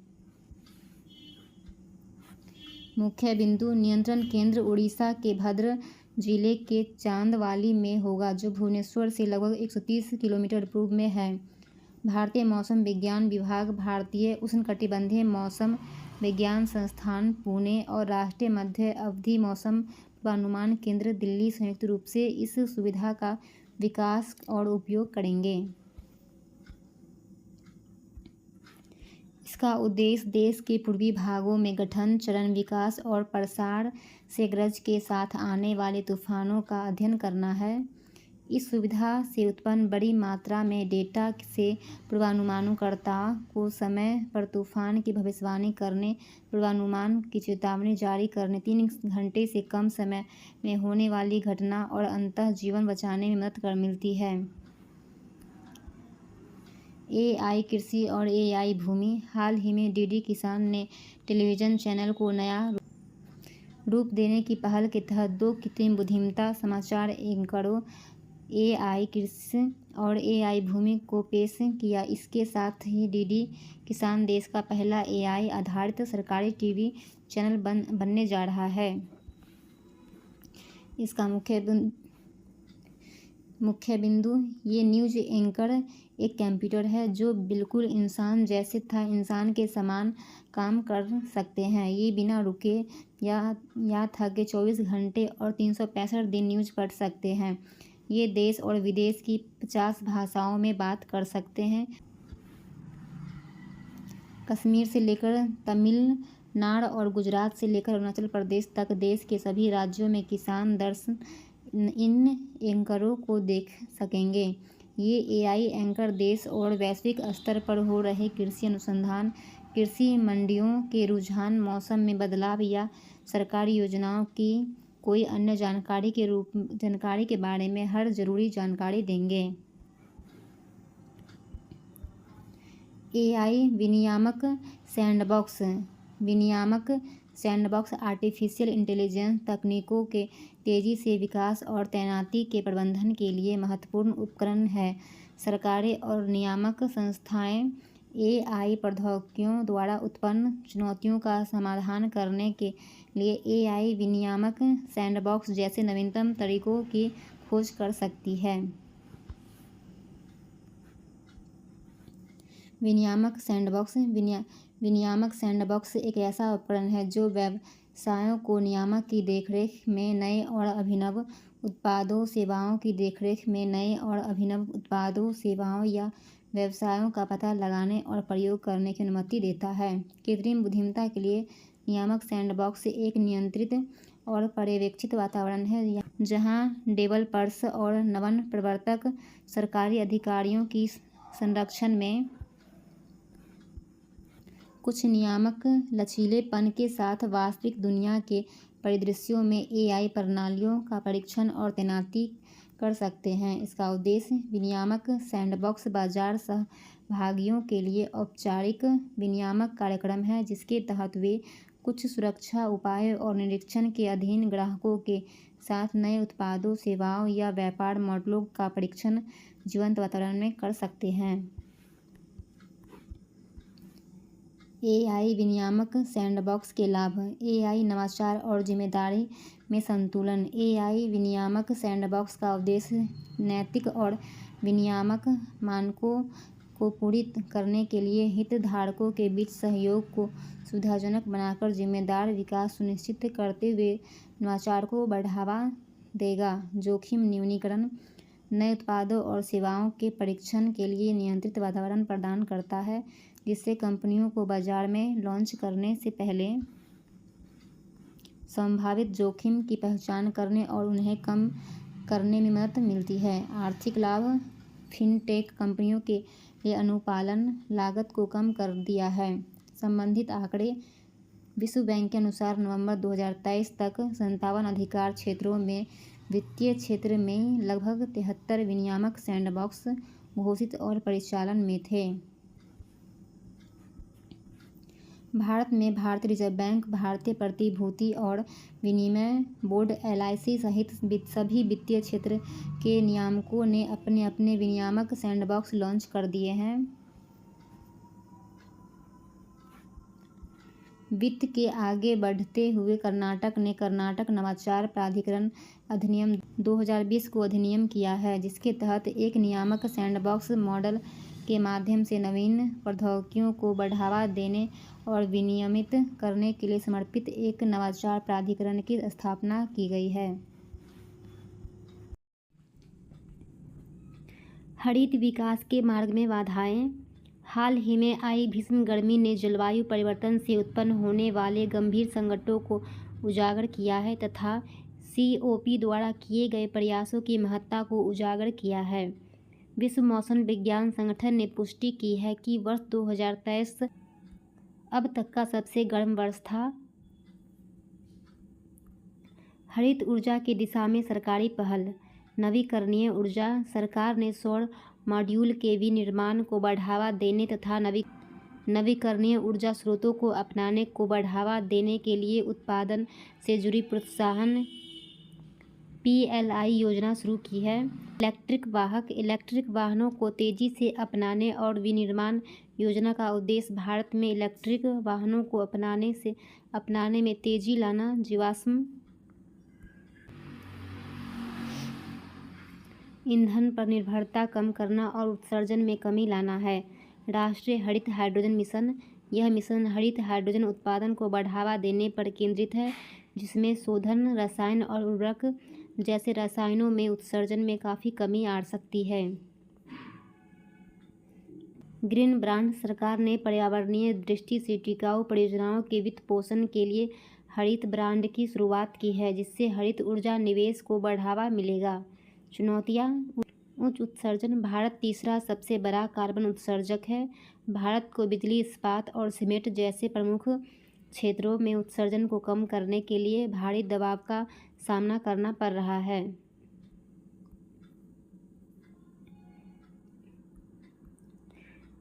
मुख्य बिंदु नियंत्रण केंद्र उड़ीसा के भद्र जिले के चांदवाली में होगा, जो भुवनेश्वर से लगभग 130 किलोमीटर पूर्व में है। भारतीय मौसम विज्ञान विभाग, भारतीय उष्णकटिबंधीय मौसम विज्ञान संस्थान पुणे और राष्ट्रीय मध्य अवधि मौसम पूर्वानुमान केंद्र दिल्ली संयुक्त रूप से इस सुविधा का विकास और उपयोग करेंगे। इसका उद्देश्य देश के पूर्वी भागों में गठन, चरण, विकास और प्रसार से गरज के साथ आने वाले तूफानों का अध्ययन करना है। इस सुविधा से उत्पन्न बड़ी मात्रा में डेटा से पूर्वानुमानकर्ताओं को समय पर तूफान की भविष्यवाणी करने, पूर्वानुमान की चेतावनी जारी करने, 3 घंटे से कम समय में होने वाली घटना और अंततः जीवन बचाने में मदद मिलती है। AI कृषि और AI भूमि। हाल ही में DD किसान ने टेलीविज़न चैनल को नया रूप देने की पहल के तहत 2 कृत्रिम बुद्धिमत्ता समाचार एंकरों AI कृषि और AI भूमि को पेश किया। इसके साथ ही DD किसान देश का पहला AI आधारित सरकारी टीवी चैनल बनने जा रहा है। इसका मुख्य बिंदु ये न्यूज एंकर एक कंप्यूटर है जो बिल्कुल इंसान जैसे तथा इंसान के समान काम कर सकते हैं। ये बिना रुके या थके 24 घंटे और 365 दिन न्यूज पढ़ सकते हैं। ये देश और विदेश की 50 भाषाओं में बात कर सकते हैं। कश्मीर से लेकर तमिलनाडु और गुजरात से लेकर अरुणाचल प्रदेश तक देश के सभी राज्यों में किसान दर्शक इन एंकरों को देख सकेंगे। ये AI एंकर देश और वैश्विक स्तर पर हो रहे कृषि अनुसंधान, कृषि मंडियों के रुझान, मौसम में बदलाव या सरकारी योजनाओं की कोई अन्य जानकारी के बारे में हर जरूरी जानकारी देंगे। AI विनियामक सैंडबॉक्स। विनियामक सैंडबॉक्स आर्टिफिशियल इंटेलिजेंस तकनीकों के तेजी से विकास और तैनाती के प्रबंधन के लिए महत्वपूर्ण उपकरण है। सरकारें और नियामक संस्थाएं AI प्रौद्योगिकियों द्वारा उत्पन्न चुनौतियों का समाधान करने के लिए AI विनियामक सैंडबॉक्स जैसे नवीनतम तरीकों की खोज कर सकती है। विनियामक सैंडबॉक्स एक ऐसा उपकरण है जो व्यवसायों को नियामक की देखरेख में नए और अभिनव उत्पादों, सेवाओं की देखरेख में नए और अभिनव उत्पादों, सेवाओं या व्यवसायों का पता लगाने और प्रयोग करने की अनुमति देता है। कृत्रिम बुद्धिमत्ता के लिए नियामक सैंडबॉक्स एक नियंत्रित और पर्यवेक्षित वातावरण है जहां डेवलपर्स और नवप्रवर्तक सरकारी अधिकारियों की संरक्षण में कुछ नियामक लचीलेपन के साथ वास्तविक दुनिया के परिदृश्यों में AI प्रणालियों का परीक्षण और तैनाती कर सकते हैं। इसका उद्देश्य विनियामक सैंडबॉक्स बाजार सहभागियों के लिए औपचारिक विनियामक कार्यक्रम है, जिसके तहत वे कुछ सुरक्षा उपायों और निरीक्षण के अधीन ग्राहकों के साथ नए उत्पादों, सेवाओं या व्यापार मॉडलों का परीक्षण जीवंत वातावरण में कर सकते हैं। AI विनियामक सैंडबॉक्स के लाभ। AI नवाचार और जिम्मेदारी में संतुलन। AI विनियामक सैंडबॉक्स का उद्देश्य नैतिक और विनियामक मानकों को पूरी करने के लिए हितधारकों के बीच सहयोग को सुविधाजनक बनाकर जिम्मेदार विकास सुनिश्चित करते हुए नवाचार को बढ़ावा देगा। जोखिम न्यूनीकरण नए उत्पादों और सेवाओं के परीक्षण के लिए नियंत्रित वातावरण प्रदान करता है, जिससे कंपनियों को बाजार में लॉन्च करने से पहले संभावित जोखिम की पहचान करने और उन्हें कम करने में मदद मिलती है। आर्थिक लाभ फिनटेक कंपनियों के लिए अनुपालन लागत को कम कर दिया है। संबंधित आंकड़े विश्व बैंक के अनुसार नवंबर 2023 तक 57 अधिकार क्षेत्रों में वित्तीय क्षेत्र में लगभग 73 विनियामक सैंडबॉक्स घोषित और परिचालन में थे। भारत में भारतीय रिजर्व बैंक, भारतीय प्रतिभूति और विनिमय बोर्ड (LIC) सहित सभी वित्तीय क्षेत्र के नियामकों ने अपने अपने विनियामक सैंडबॉक्स लॉन्च कर दिए हैं। वित्त के आगे बढ़ते हुए कर्नाटक ने कर्नाटक नवाचार प्राधिकरण अधिनियम 2020 को अधिनियम किया है, जिसके तहत एक नियामक सैंडबॉक्स मॉडल के माध्यम से नवीन प्रौद्योगिकियों को बढ़ावा देने और विनियमित करने के लिए समर्पित एक नवाचार प्राधिकरण की स्थापना की गई है। हरित विकास के मार्ग में बाधाएं। हाल ही में आई भीषण गर्मी ने जलवायु परिवर्तन से उत्पन्न होने वाले गंभीर संकटों को उजागर किया है तथा COP द्वारा किए गए प्रयासों की महत्ता को उजागर किया है। विश्व मौसम विज्ञान संगठन ने पुष्टि की है कि वर्ष 2023 अब तक का सबसे गर्म वर्ष था। हरित ऊर्जा की दिशा में सरकारी पहल। नवीकरणीय ऊर्जा। सरकार ने सौर मॉड्यूल के विनिर्माण को बढ़ावा देने तथा नवीकरणीय ऊर्जा स्रोतों को अपनाने को बढ़ावा देने के लिए उत्पादन से जुड़ी प्रोत्साहन PLI योजना शुरू की है। इलेक्ट्रिक वाहनों को तेजी से अपनाने और विनिर्माण योजना का उद्देश्य भारत में इलेक्ट्रिक वाहनों को अपनाने में तेजी लाना, जीवाश्म ईंधन पर निर्भरता कम करना और उत्सर्जन में कमी लाना है। राष्ट्रीय हरित हाइड्रोजन मिशन। यह मिशन हरित हाइड्रोजन उत्पादन को बढ़ावा देने पर केंद्रित है, जिसमें शोधन, रसायन और उर्वरक जैसे रसायनों में उत्सर्जन में काफ़ी कमी आ सकती है। Green brand. सरकार ने पर्यावरणीय दृष्टि से टिकाऊ परियोजनाओं के वित्त पोषण के लिए हरित ब्रांड की शुरुआत की है, जिससे हरित ऊर्जा निवेश को बढ़ावा मिलेगा। चुनौतियाँ। उच्च उत्सर्जन। भारत तीसरा सबसे बड़ा कार्बन उत्सर्जक है। भारत को बिजली, इस्पात और सीमेंट जैसे प्रमुख क्षेत्रों में उत्सर्जन को कम करने के लिए भारी दबाव का सामना करना पड़ रहा है।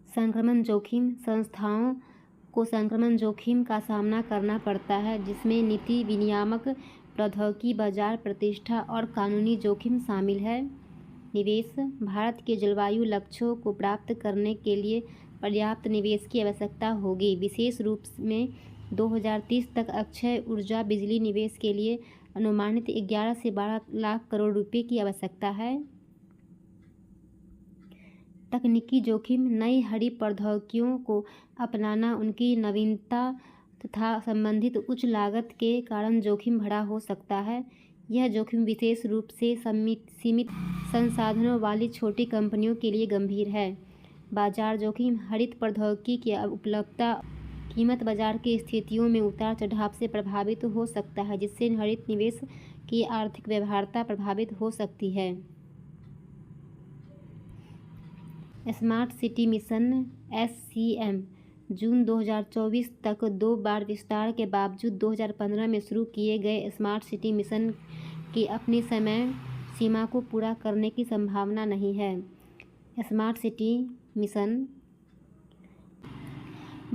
संक्रमण जोखिम। संस्थाओं को संक्रमण जोखिम का सामना करना पड़ता है, जिसमें नीति, विनियामक, प्रौद्योगिकी, बाजार प्रतिष्ठा और कानूनी जोखिम शामिल है। निवेश। भारत के जलवायु लक्ष्यों को प्राप्त करने के लिए पर्याप्त निवेश की आवश्यकता होगी। विशेष रूप में 2030 तक अक्षय ऊर्जा बिजली निवेश के लिए अनुमानित 11 से 12 लाख करोड़ रुपए की आवश्यकता है। तकनीकी जोखिम। नई हरित प्रौद्योगिकियों को अपनाना, उनकी नवीनता तथा संबंधित उच्च लागत के कारण जोखिम भरा हो सकता है। यह जोखिम विशेष रूप से सीमित संसाधनों वाली छोटी कंपनियों के लिए गंभीर है। बाजार जोखिम। हरित प्रौद्योगिकी की उपलब्धता, कीमत बाजार की स्थितियों में उतार चढ़ाव से प्रभावित हो सकता है, जिससे हरित निवेश की आर्थिक व्यवहार्यता प्रभावित हो सकती है। स्मार्ट सिटी मिशन (SCM) जून 2024 तक 2 बार विस्तार के बावजूद 2015 में शुरू किए गए स्मार्ट सिटी मिशन की अपनी समय सीमा को पूरा करने की संभावना नहीं है। स्मार्ट सिटी मिशन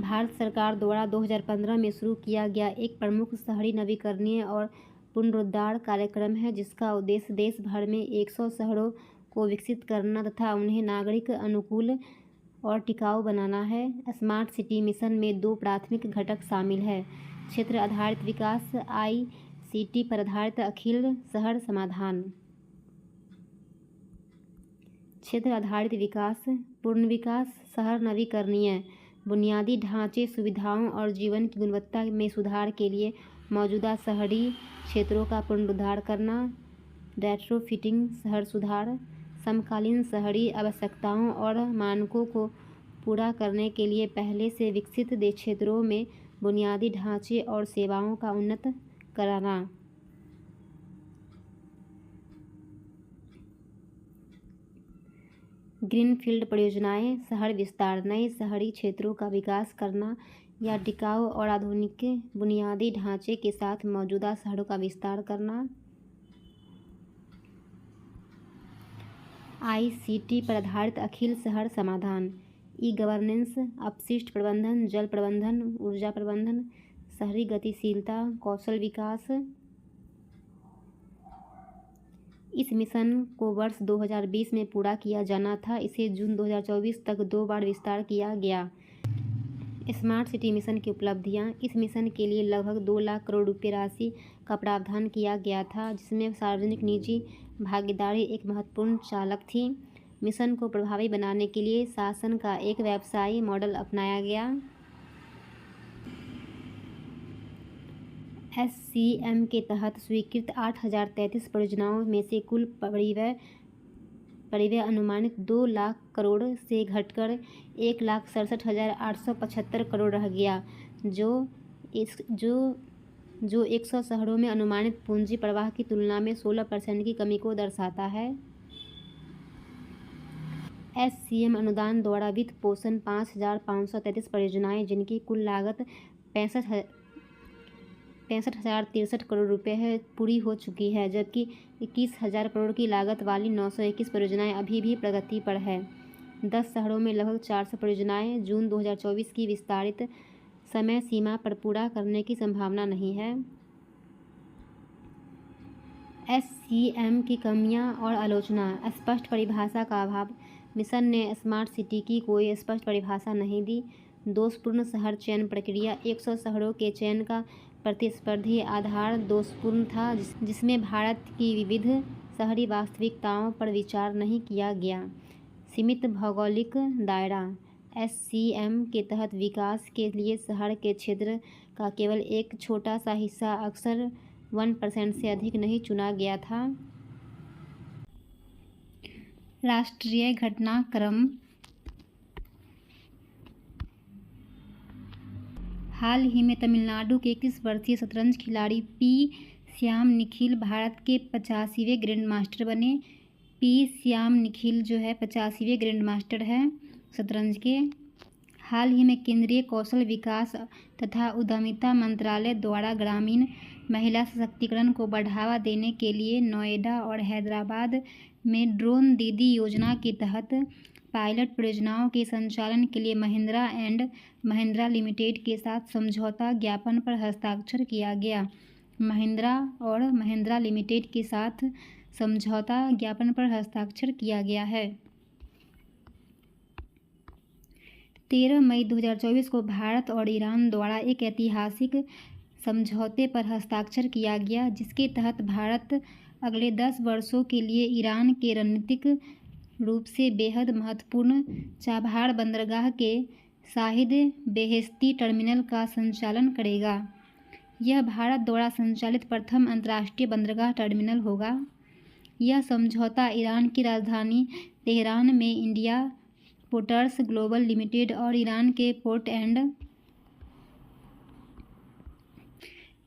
भारत सरकार द्वारा 2015 में शुरू किया गया एक प्रमुख शहरी नवीकरणीय और पुनरुद्धार कार्यक्रम है, जिसका उद्देश्य देश भर में 100 शहरों को विकसित करना तथा उन्हें नागरिक अनुकूल और टिकाऊ बनाना है। स्मार्ट सिटी मिशन में 2 प्राथमिक घटक शामिल हैं: क्षेत्र आधारित विकास (ICT) पर आधारित अखिल शहर समाधान। क्षेत्र आधारित विकास। पूर्ण विकास, शहर नवीकरणीय, बुनियादी ढांचे, सुविधाओं और जीवन की गुणवत्ता में सुधार के लिए मौजूदा शहरी क्षेत्रों का पुनरुद्धार करना। रेट्रोफिटिंग, शहर सुधार, समकालीन शहरी आवश्यकताओं और मानकों को पूरा करने के लिए पहले से विकसित क्षेत्रों में बुनियादी ढांचे और सेवाओं का उन्नत कराना। ग्रीनफील्ड परियोजनाएं। शहर विस्तार, नए शहरी क्षेत्रों का विकास करना या टिकाऊ और आधुनिक बुनियादी ढांचे के साथ मौजूदा शहरों का विस्तार करना। ICT पर आधारित अखिल शहर समाधान। ई गवर्नेंस, अपशिष्ट प्रबंधन, जल प्रबंधन, ऊर्जा प्रबंधन, शहरी गतिशीलता, कौशल विकास। इस मिशन को वर्ष 2020 में पूरा किया जाना था। इसे जून 2024 तक 2 बार विस्तार किया गया। स्मार्ट सिटी मिशन की उपलब्धियां। इस मिशन के लिए लगभग 2 लाख करोड़ रुपये राशि का प्रावधान किया गया था, जिसमें सार्वजनिक निजी भागीदारी एक महत्वपूर्ण चालक थी। मिशन को प्रभावी बनाने के लिए शासन का एक व्यवसायी मॉडल अपनाया गया। SCM के तहत स्वीकृत 8,033 परियोजनाओं में से कुल परिव्यय अनुमानित 2 लाख करोड़ से घटकर 1,67,875 करोड़ रह गया, जो 100 शहरों में अनुमानित पूंजी प्रवाह की तुलना में 16% की कमी को दर्शाता है। SCM अनुदान द्वारा वित्त पोषण 5,533 परियोजनाएं, जिनकी कुल लागत 65,063 करोड़ रुपये है, पूरी हो चुकी है, जबकि 21,000 करोड़ की लागत वाली 921 परियोजनाएं अभी भी प्रगति पर है। 10 शहरों में लगभग 400 परियोजनाएं जून 2024 की विस्तारित समय सीमा पर पूरा करने की संभावना नहीं है। SCM की कमियां और आलोचना। स्पष्ट परिभाषा का अभाव। मिशन ने स्मार्ट सिटी की कोई स्पष्ट परिभाषा नहीं दी। दोषपूर्ण शहर चयन प्रक्रिया। 100 शहरों के चयन का प्रतिस्पर्धी आधार दोषपूर्ण था, जिसमें भारत की विविध शहरी वास्तविकताओं पर विचार नहीं किया गया। सीमित भौगोलिक दायरा। SCM के तहत विकास के लिए शहर के क्षेत्र का केवल एक छोटा सा हिस्सा, अक्सर 1% से अधिक, नहीं चुना गया था। राष्ट्रीय घटनाक्रम। हाल ही में तमिलनाडु के 21 वर्षीय शतरंज खिलाड़ी P. श्याम निखिल भारत के 85वें ग्रैंड मास्टर बने। P. श्याम निखिल जो है 85वें ग्रैंड मास्टर है शतरंज के। हाल ही में केंद्रीय कौशल विकास तथा उद्यमिता मंत्रालय द्वारा ग्रामीण महिला सशक्तिकरण को बढ़ावा देने के लिए नोएडा और हैदराबाद में ड्रोन दीदी योजना के तहत पायलट परियोजनाओं के संचालन के लिए महिंद्रा एंड महिंद्रा लिमिटेड के साथ समझौता ज्ञापन पर हस्ताक्षर किया गया। महिंद्रा और महिंद्रा लिमिटेड के साथ समझौता ज्ञापन पर हस्ताक्षर किया गया है। 13 मई 2024 को भारत और ईरान द्वारा एक ऐतिहासिक समझौते पर हस्ताक्षर किया गया, जिसके तहत भारत अगले 10 वर्षों के लिए ईरान के रणनीतिक रूप से बेहद महत्वपूर्ण चाबहार बंदरगाह के शाहिद बेहेश्ती टर्मिनल का संचालन करेगा। यह भारत द्वारा संचालित प्रथम अंतर्राष्ट्रीय बंदरगाह टर्मिनल होगा। यह समझौता ईरान की राजधानी तेहरान में इंडिया पोर्ट्स ग्लोबल लिमिटेड और ईरान के पोर्ट एंड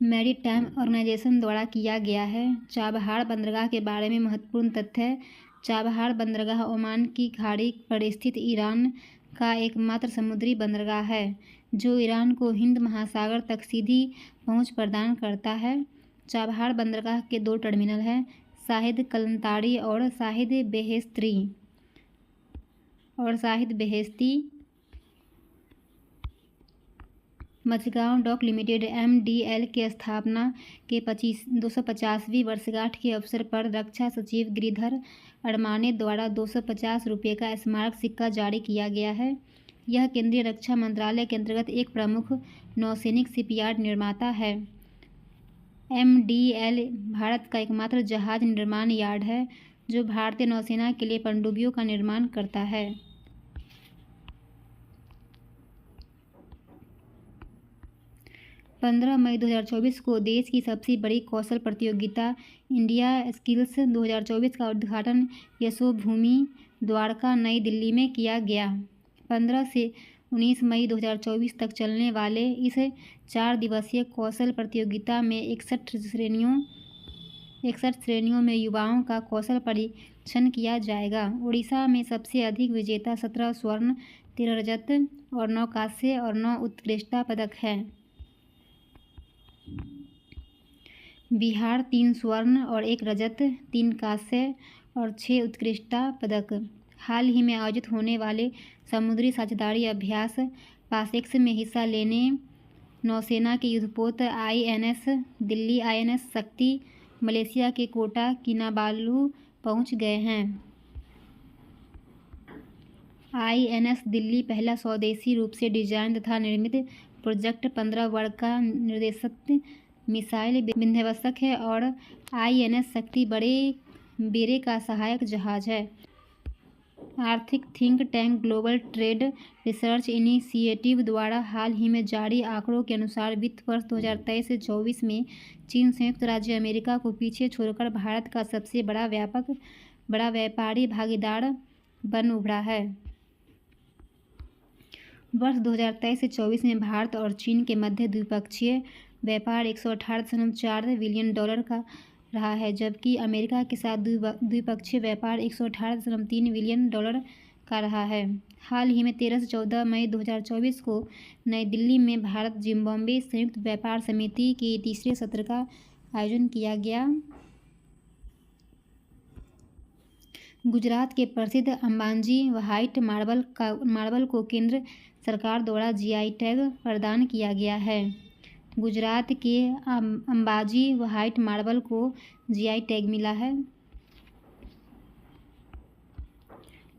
मैरीटाइम ऑर्गेनाइजेशन द्वारा किया गया है। चाबहार बंदरगाह के बारे में महत्वपूर्ण तथ्य। चाबहार बंदरगाह ओमान की खाड़ी पर स्थित ईरान का एकमात्र समुद्री बंदरगाह है, जो ईरान को हिंद महासागर तक सीधी पहुंच प्रदान करता है। चाबहार बंदरगाह के 2 टर्मिनल हैं, शाहिद कलंतारी और Shahid Beheshti. Mazagon dock limited MDL के स्थापना के 250वीं वर्षगांठ के अवसर पर रक्षा सचिव गिरिधर अरमाने द्वारा 250 रुपये का स्मारक सिक्का जारी किया गया है। यह केंद्रीय रक्षा मंत्रालय के अंतर्गत एक प्रमुख नौसैनिक शिपयार्ड निर्माता है। MDL भारत का एकमात्र जहाज निर्माण यार्ड है जो भारतीय नौसेना के लिए पनडुब्बियों का निर्माण करता है। 15 मई 2024 को देश की सबसे बड़ी कौशल प्रतियोगिता इंडिया स्किल्स 2024 का उद्घाटन यशोभूमि द्वारका नई दिल्ली में किया गया। 15 से 19 मई 2024 तक चलने वाले इस 4 दिवसीय कौशल प्रतियोगिता में 61 श्रेणियों में युवाओं का कौशल परीक्षण किया जाएगा। उड़ीसा में सबसे अधिक विजेता 17 स्वर्ण, 13 रजत और 9 कांस्य और 9 उत्कृष्टता पदक हैं। बिहार 3 स्वर्ण और 1 रजत, 3 कांस्य और 6 उत्कृष्टता पदक। हाल ही में आयोजित होने वाले समुद्री साझेदारी अभ्यास पासेक्स में हिस्सा लेने नौसेना के युद्धपोत INS दिल्ली, INS शक्ति मलेशिया के कोटा किनाबालू पहुंच गए हैं। INS दिल्ली पहला स्वदेशी रूप से डिजाइन तथा निर्मित प्रोजेक्ट 15 वर्ग का निर्देशित मिसाइल विध्वंसक है और INS शक्ति बड़े बेड़े का सहायक जहाज है। आर्थिक think tank global trade research initiative द्वारा हाल ही में जारी आंकड़ों के अनुसार वित्त वर्ष 2023 से 24 में चीन संयुक्त राज्य अमेरिका को पीछे छोड़कर भारत का सबसे बड़ा व्यापारी भागीदार बन उभरा है। वर्ष 2023 से 24 में भारत और चीन के मध्य द्विपक्षीय व्यापार 118.4 बिलियन डॉलर का रहा है, जबकि अमेरिका के साथ द्विपक्षीय व्यापार 118.3 बिलियन डॉलर का रहा है। हाल ही में 13 से 14 मई 2024 को नई दिल्ली में भारत जिम्बाब्वे संयुक्त व्यापार समिति के तीसरे सत्र का आयोजन किया गया। गुजरात के प्रसिद्ध अंबाजी व्हाइट मार्बल को केंद्र सरकार द्वारा GI टैग प्रदान किया गया है। गुजरात के अंबाजी व्हाइट मार्बल को GI टैग मिला है।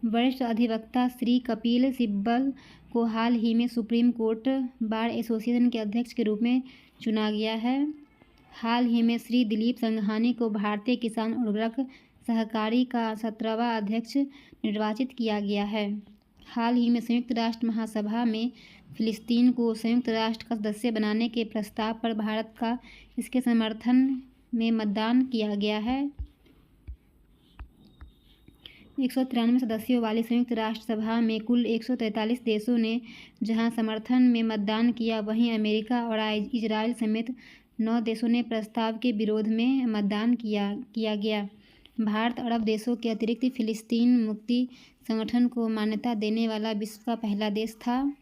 वरिष्ठ अधिवक्ता श्री कपिल सिब्बल को हाल ही में सुप्रीम कोर्ट बार एसोसिएशन के अध्यक्ष के रूप में चुना गया है। हाल ही में श्री दिलीप संघानी को भारतीय किसान उर्वरक सहकारी का 17वां अध्यक्ष निर्वाचित किया गया है। हाल ही में संयुक्त राष्ट्र महासभा में फिलिस्तीन को संयुक्त राष्ट्र का सदस्य बनाने के प्रस्ताव पर भारत का इसके समर्थन में मतदान किया गया है। 193 सदस्यों वाली संयुक्त राष्ट्र सभा में कुल 143 देशों ने जहां समर्थन में मतदान किया, वहीं अमेरिका और इजराइल समेत 9 देशों ने प्रस्ताव के विरोध में मतदान किया गया। भारत अरब देशों के अतिरिक्त फिलिस्तीन मुक्ति संगठन को मान्यता देने वाला विश्व का पहला देश था।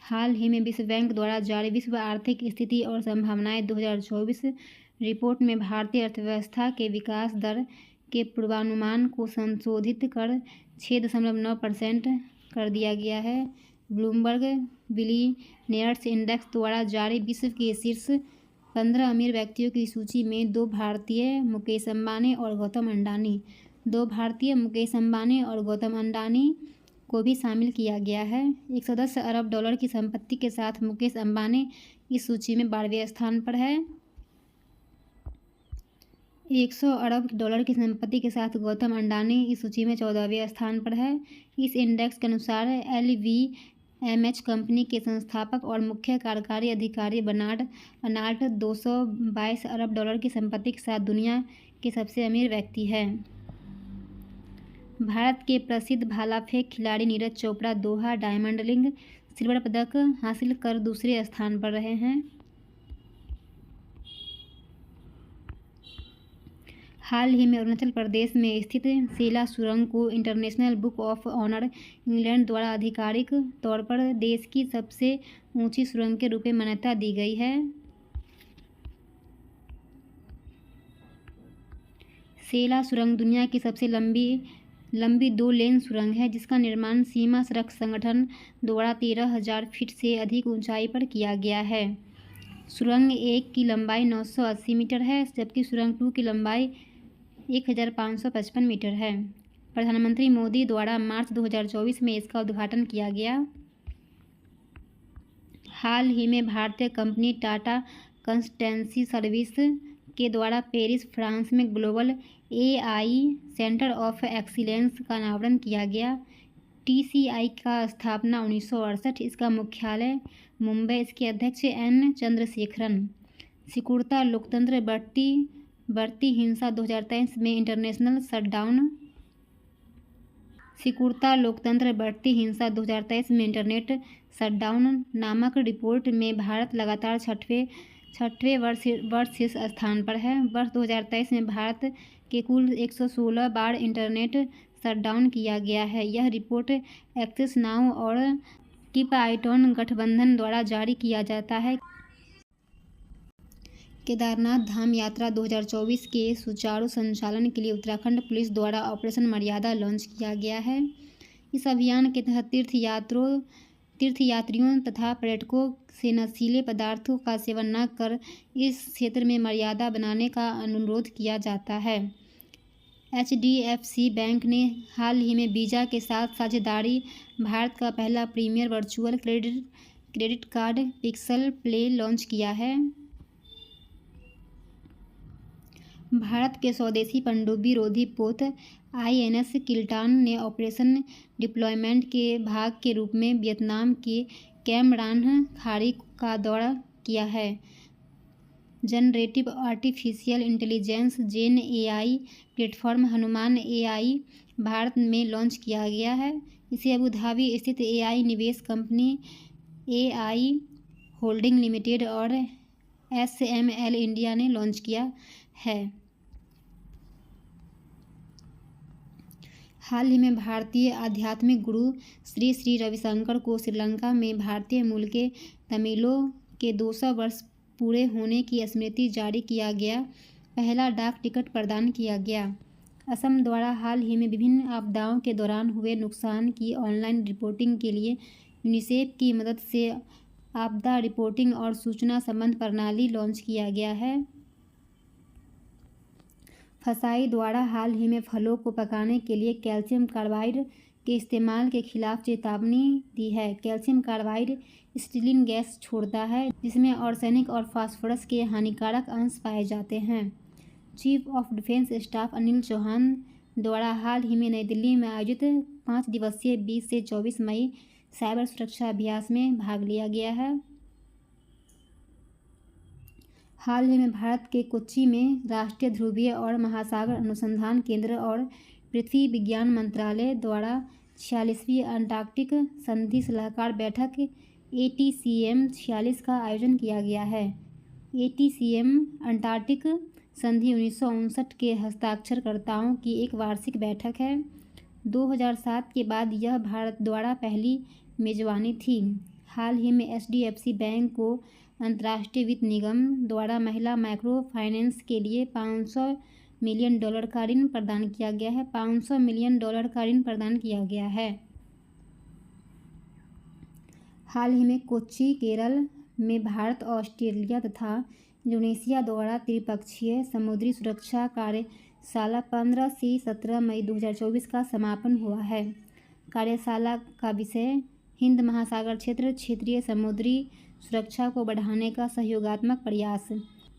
हाल ही में विश्व बैंक द्वारा जारी विश्व आर्थिक स्थिति और संभावनाएं 2024 रिपोर्ट में भारतीय अर्थव्यवस्था के विकास दर के पूर्वानुमान को संशोधित कर 6.9% कर दिया गया है। ब्लूमबर्ग बिलियनियर्स इंडेक्स द्वारा जारी विश्व के शीर्ष 15 अमीर व्यक्तियों की सूची में 2 भारतीय मुकेश अंबानी और गौतम अडानी को भी शामिल किया गया है। 110 अरब डॉलर की संपत्ति के साथ मुकेश अंबानी इस सूची में 12वें स्थान पर है। 100 अरब डॉलर की संपत्ति के साथ गौतम अडानी इस सूची में 14वें स्थान पर है। इस इंडेक्स के अनुसार LVMH कंपनी के संस्थापक और मुख्य कार्यकारी अधिकारी बर्नार्ड अर्नाल्ट 222 अरब डॉलर की संपत्ति के साथ दुनिया के सबसे अमीर व्यक्ति हैं। भारत के प्रसिद्ध भाला फेंक खिलाड़ी नीरज चोपड़ा दोहा डायमंड लीग सिल्वर पदक हासिल कर दूसरे स्थान पर रहे हैं। हाल ही में अरुणाचल प्रदेश में स्थित सेला सुरंग को international book of honour England द्वारा आधिकारिक तौर पर देश की सबसे ऊंची सुरंग के रूप में मान्यता दी गई है। सेला सुरंग दुनिया की सबसे लंबी 2 लेन सुरंग है, जिसका निर्माण सीमा सड़क संगठन द्वारा 13,000 फीट से अधिक ऊंचाई पर किया गया है। सुरंग 1 की लंबाई 980 मीटर है, जबकि सुरंग 2 की लंबाई 1555 मीटर है। प्रधानमंत्री मोदी द्वारा मार्च 2024 में इसका उद्घाटन किया गया। हाल ही में भारतीय कंपनी टाटा कंसल्टेंसी सर्विस के द्वारा पेरिस, फ्रांस में global AI centre of excellence का अनावरण किया गया। TCI का स्थापना 1968, इसका मुख्यालय मुंबई। इसके अध्यक्ष N चंद्रशेखरन। सिकुड़ता लोकतंत्र बढ़ती हिंसा 2023 में इंटरनेशनल शटडाउन। सिकुड़ता लोकतंत्र बढ़ती हिंसा 2023 में इंटरनेट शटडाउन नामक रिपोर्ट में भारत लगातार छठवें वर्ष शीर्ष स्थान पर है। वर्ष 2023 में भारत के कुल 116 बार इंटरनेट शटडाउन किया गया है। यह रिपोर्ट एक्सेस नाउ और कीप आइट ऑन गठबंधन द्वारा जारी किया जाता है। केदारनाथ धाम यात्रा 2024 के सुचारू संचालन के लिए उत्तराखंड पुलिस द्वारा ऑपरेशन मर्यादा लॉन्च किया गया है। इस अभियान के तहत तीर्थयात्रियों तथा पर्यटकों से नशीले पदार्थों का सेवन न कर इस क्षेत्र में मर्यादा बनाने का अनुरोध किया जाता है। HDFC बैंक ने हाल ही में वीज़ा के साथ साझेदारी भारत का पहला premier virtual credit card pixel play launch किया है। भारत के स्वदेशी पनडुब्बी रोधी पोत INS किल्टान ने ऑपरेशन डिप्लॉयमेंट के भाग के रूप में वियतनाम के कैम रान खाड़ी का दौरा किया है। जनरेटिव आर्टिफिशियल इंटेलिजेंस जेन AI platform Hanuman AI Bharat में लॉन्च किया गया है। इसे अबू धाबी स्थित AI निवेश कंपनी AI होल्डिंग लिमिटेड और SML इंडिया ने लॉन्च किया है। हाल ही में भारतीय आध्यात्मिक गुरु श्री श्री रविशंकर को श्रीलंका में भारतीय मूल के तमिलों के 200 वर्ष पूरे होने की स्मृति जारी किया गया पहला डाक टिकट प्रदान किया गया। असम द्वारा हाल ही में विभिन्न आपदाओं के दौरान हुए नुकसान की ऑनलाइन रिपोर्टिंग के लिए यूनिसेफ की मदद से आपदा रिपोर्टिंग और सूचना संबंध प्रणाली लॉन्च किया गया है। फसाई द्वारा हाल ही में फलों को पकाने के लिए कैल्शियम कार्बाइड के इस्तेमाल के खिलाफ चेतावनी दी है। कैल्शियम कार्बाइड स्टीलिन गैस छोड़ता है जिसमें आर्सेनिक और फास्फोरस के हानिकारक अंश पाए जाते हैं। Chief of defence staff Anil Chauhan द्वारा हाल ही में नई दिल्ली में आयोजित 5 दिवसीय 20 से 24 मई साइबर सुरक्षा अभ्यास में भाग लिया गया है। हाल ही में भारत के कोच्चि में राष्ट्रीय ध्रुवीय और महासागर अनुसंधान केंद्र और पृथ्वी विज्ञान मंत्रालय द्वारा 46वीं अंटार्कटिक संधि सलाहकार बैठक ATCM 46 का आयोजन किया गया है। ATCM अंटार्कटिक संधि 1959 के हस्ताक्षरकर्ताओं की एक वार्षिक बैठक है। 2007 के बाद यह भारत द्वारा पहली मेजबानी थी। हाल ही में HDFC बैंक को अंतर्राष्ट्रीय वित्त निगम द्वारा महिला माइक्रो फाइनेंस के लिए $500 मिलियन का ऋण प्रदान किया गया है। $500 मिलियन का ऋण प्रदान किया गया है। हाल ही में कोच्चि केरल में भारत, ऑस्ट्रेलिया तथा इंडोनेशिया द्वारा त्रिपक्षीय समुद्री सुरक्षा कार्यशाला 15 से 17 मई 2024 का समापन हुआ है। कार्यशाला का विषय हिंद महासागर क्षेत्रीय समुद्री सुरक्षा को बढ़ाने का सहयोगात्मक प्रयास।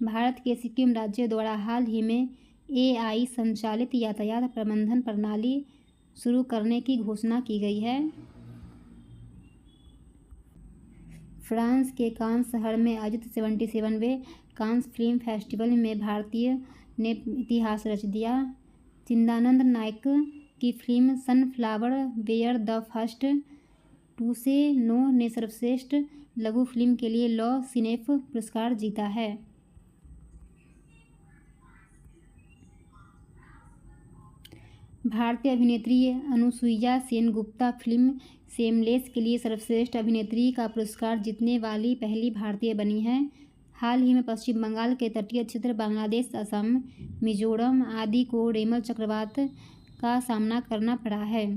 भारत के सिक्किम राज्य द्वारा हाल ही में AI संचालित यातायात प्रबंधन प्रणाली शुरू करने की घोषणा की गई है। फ्रांस के कांस शहर में आयोजित 77वें कांस फिल्म फेस्टिवल में भारतीय ने इतिहास रच दिया। चिदानंद नायक की film sunflower were the first to से नो ने सर्वश्रेष्ठ लघु फिल्म के लिए लॉ सिनेफ पुरस्कार जीता है। भारतीय अभिनेत्री अनुसुईया सेनगुप्ता फिल्म शेमलेस के लिए सर्वश्रेष्ठ अभिनेत्री का पुरस्कार जीतने वाली पहली भारतीय बनी है। हाल ही में पश्चिम बंगाल के तटीय क्षेत्र बांग्लादेश, असम, मिजोरम आदि को रेमल चक्रवात का सामना करना पड़ा है।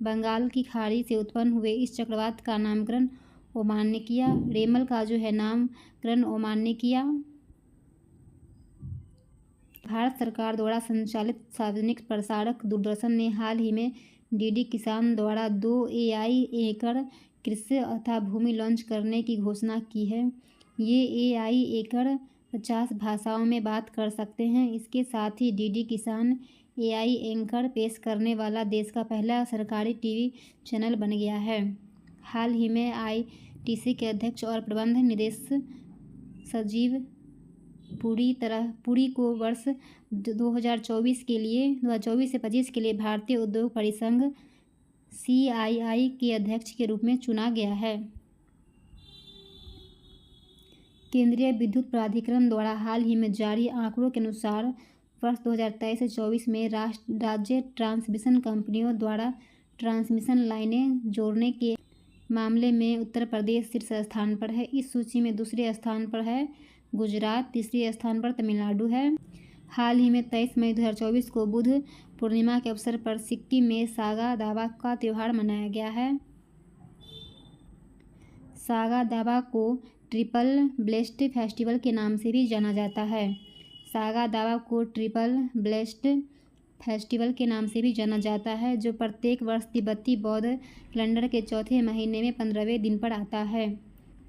बंगाल की खाड़ी से उत्पन्न हुए इस चक्रवात का नामकरण ओमान ने किया। रेमल का नामकरण ओमान ने किया। भारत सरकार द्वारा संचालित सार्वजनिक प्रसारक दूरदर्शन ने हाल ही में DD किसान द्वारा 2 AI एकड़ कृषि तथा भूमि लॉन्च करने की घोषणा की है। ये AI एकड़ 50 भाषाओं में बात कर सकते हैं। इसके साथ ही DD किसान AI एंकर पेश करने वाला देश का पहला सरकारी TV चैनल बन गया है। हाल ही में ITC के अध्यक्ष और प्रबंध निदेशक संजीव पुरी को वर्ष 2024 से 25 के लिए भारतीय उद्योग परिसंघ CII के अध्यक्ष के रूप में चुना गया है। केंद्रीय विद्युत प्राधिकरण द्वारा हाल ही में जारी आंकड़ों के अनुसार वर्ष 2023 से 24 में राज्य ट्रांसमिशन कंपनियों द्वारा ट्रांसमिशन लाइनें जोड़ने के मामले में उत्तर प्रदेश शीर्ष स्थान पर है। इस सूची में दूसरे स्थान पर है गुजरात, तीसरे स्थान पर तमिलनाडु है। हाल ही में 23 मई 2024 को बुद्ध पूर्णिमा के अवसर पर सिक्किम में सागा दावा का त्यौहार मनाया गया है। सागा दावा को ट्रिपल ब्लेस्ड फेस्टिवल के नाम से भी जाना जाता है। सागा दावा को ट्रिपल ब्लेस्ड फेस्टिवल के नाम से भी जाना जाता है, जो प्रत्येक वर्ष तिब्बती बौद्ध कैलेंडर के चौथे महीने में 15वें दिन पर आता है।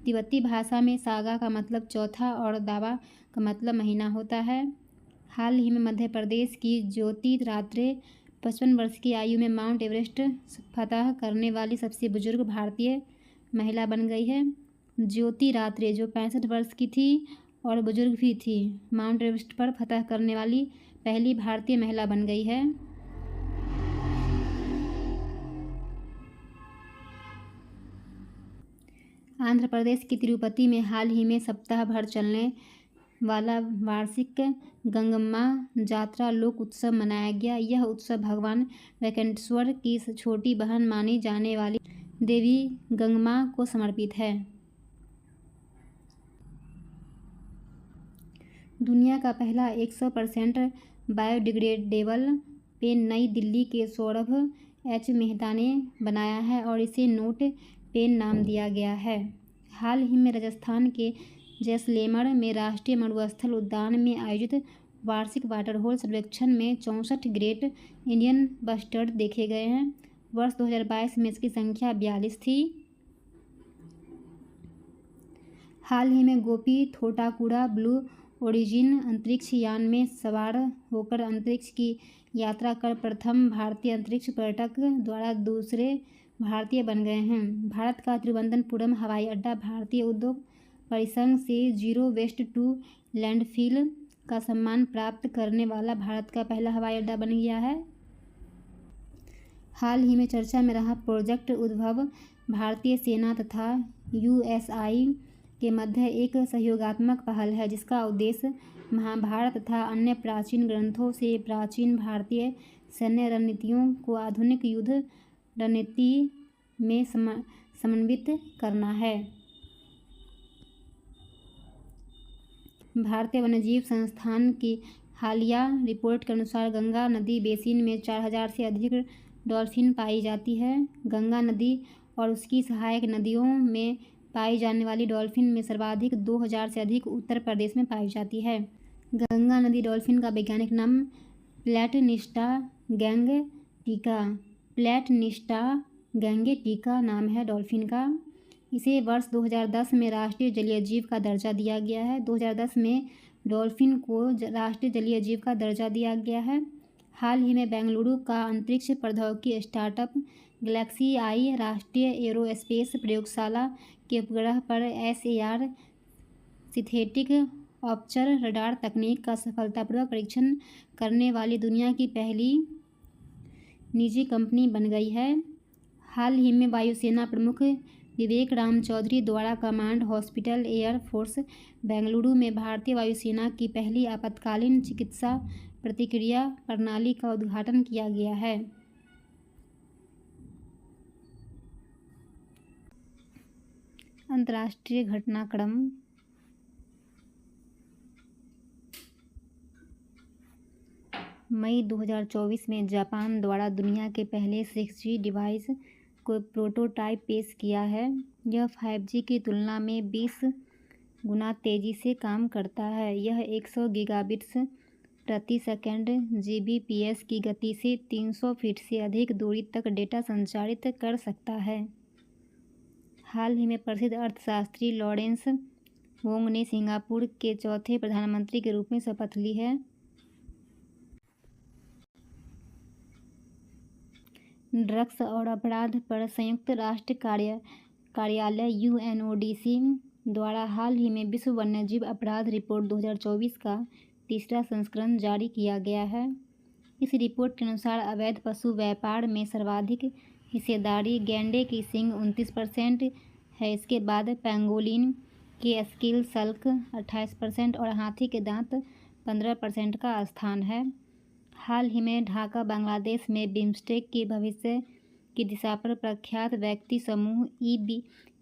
तिब्बती भाषा में सागा का मतलब चौथा और दावा का मतलब महीना होता है। हाल ही में मध्य प्रदेश की ज्योति रात्रे 55 वर्ष की आयु में माउंट एवरेस्ट फतह करने वाली सबसे बुजुर्ग भारतीय महिला बन गई है। ज्योति रात्रे जो 65 वर्ष की थी और बुजुर्ग भी थी, माउंट एवरेस्ट पर फतह करने वाली पहली भारतीय महिला बन गई है। आंध्र प्रदेश की तिरुपति में हाल ही में सप्ताह भर चलने वाला वार्षिक गंगम्मा जात्रा लोक उत्सव मनाया गया। यह उत्सव भगवान वेंकटेश्वर की छोटी बहन मानी जाने वाली देवी गंगम्मा को समर्पित है। दुनिया का पहला 100% बायोडिग्रेडेबल पेन नई दिल्ली के सौरभ एच मेहता ने बनाया है और इसे नोट पेन नाम दिया गया है। हाल ही में राजस्थान के जैसलमेर में राष्ट्रीय मरुस्थल उद्यान में आयोजित वार्षिक वाटर होल सर्वेक्षण में 64 ग्रेट इंडियन बस्टर्ड देखे गए हैं। वर्ष 2022 में इसकी संख्या 42 थी। हाल ही में गोपी थोटाकुड़ा ब्लू ओरिजिन अंतरिक्ष यान में सवार होकर अंतरिक्ष की यात्रा कर प्रथम भारतीय अंतरिक्ष पर्यटक द्वारा दूसरे भारतीय बन गए हैं। भारत का तिरुवनंतपुरम हवाई अड्डा भारतीय उद्योग परिसंघ से जीरो वेस्ट टू लैंडफिल का सम्मान प्राप्त करने वाला भारत का पहला हवाई अड्डा बन गया है। हाल ही में चर्चा में रहा प्रोजेक्ट उद्भव भारतीय सेना तथा यूएसआई के मध्य एक सहयोगात्मक पहल है, जिसका उद्देश्य महाभारत तथा अन्य प्राचीन ग्रंथों से प्राचीन भारतीय सैन्य रणनीतियों को आधुनिक युद्ध रणनीति में समन्वित करना है। भारतीय वन्यजीव संस्थान की हालिया रिपोर्ट के अनुसार गंगा नदी बेसिन में 4000 से अधिक डॉल्फिन पाई जाती है। गंगा नदी और उसकी सहायक नदियों में पाई जाने वाली डॉल्फिन में सर्वाधिक 2000 से अधिक उत्तर प्रदेश में पाई जाती है। गंगा नदी डॉल्फिन का वैज्ञानिक नाम प्लैटनिस्टा गैंगेटिका नाम है डॉल्फिन का। इसे वर्ष 2010 में राष्ट्रीय जलीय जीव का दर्जा दिया गया है। 2010 में डॉल्फिन को राष्ट्रीय जलीय जीव का दर्जा दिया गया है। हाल ही में बेंगलुरु का अंतरिक्ष प्रौद्योगिकी स्टार्टअप गैलेक्सी आई राष्ट्रीय एरोस्पेस प्रयोगशाला के उपग्रह पर SAR सिंथेटिक ऑप्चर रडार तकनीक का सफलतापूर्वक परीक्षण करने वाली दुनिया की पहली निजी कंपनी बन गई है। हाल ही में वायुसेना प्रमुख विवेक राम चौधरी द्वारा command hospital air force Bengaluru में भारतीय वायुसेना की पहली आपातकालीन चिकित्सा प्रतिक्रिया प्रणाली का उद्घाटन किया गया है। अंतर्राष्ट्रीय घटनाक्रम। मई 2024 में जापान द्वारा दुनिया के पहले 6G डिवाइस को प्रोटोटाइप पेश किया है। यह 5G की तुलना में 20 गुना तेज़ी से काम करता है। यह 100 गीगाबिट्स प्रति सेकंड Gbps की गति से 300 फीट से अधिक दूरी तक डेटा संचारित कर सकता है। हाल ही में प्रसिद्ध अर्थशास्त्री लॉरेंस वोंग ने सिंगापुर के चौथे प्रधानमंत्री के रूप में शपथ ली है। ड्रग्स और अपराध पर संयुक्त राष्ट्र कार्यालय UNODC द्वारा हाल ही में विश्व वन्यजीव अपराध रिपोर्ट 2024 का तीसरा संस्करण जारी किया गया है। इस रिपोर्ट के अनुसार अवैध पशु व्यापार में सर्वाधिक हिस्सेदारी गैंडे की सींग 29% है। इसके बाद पेंगोलिन के स्किल सल्क 28% और हाथी के दांत 15% का स्थान है। हाल ही में ढाका बांग्लादेश में बिम्स्टेक के भविष्य की दिशा पर प्रख्यात व्यक्ति समूह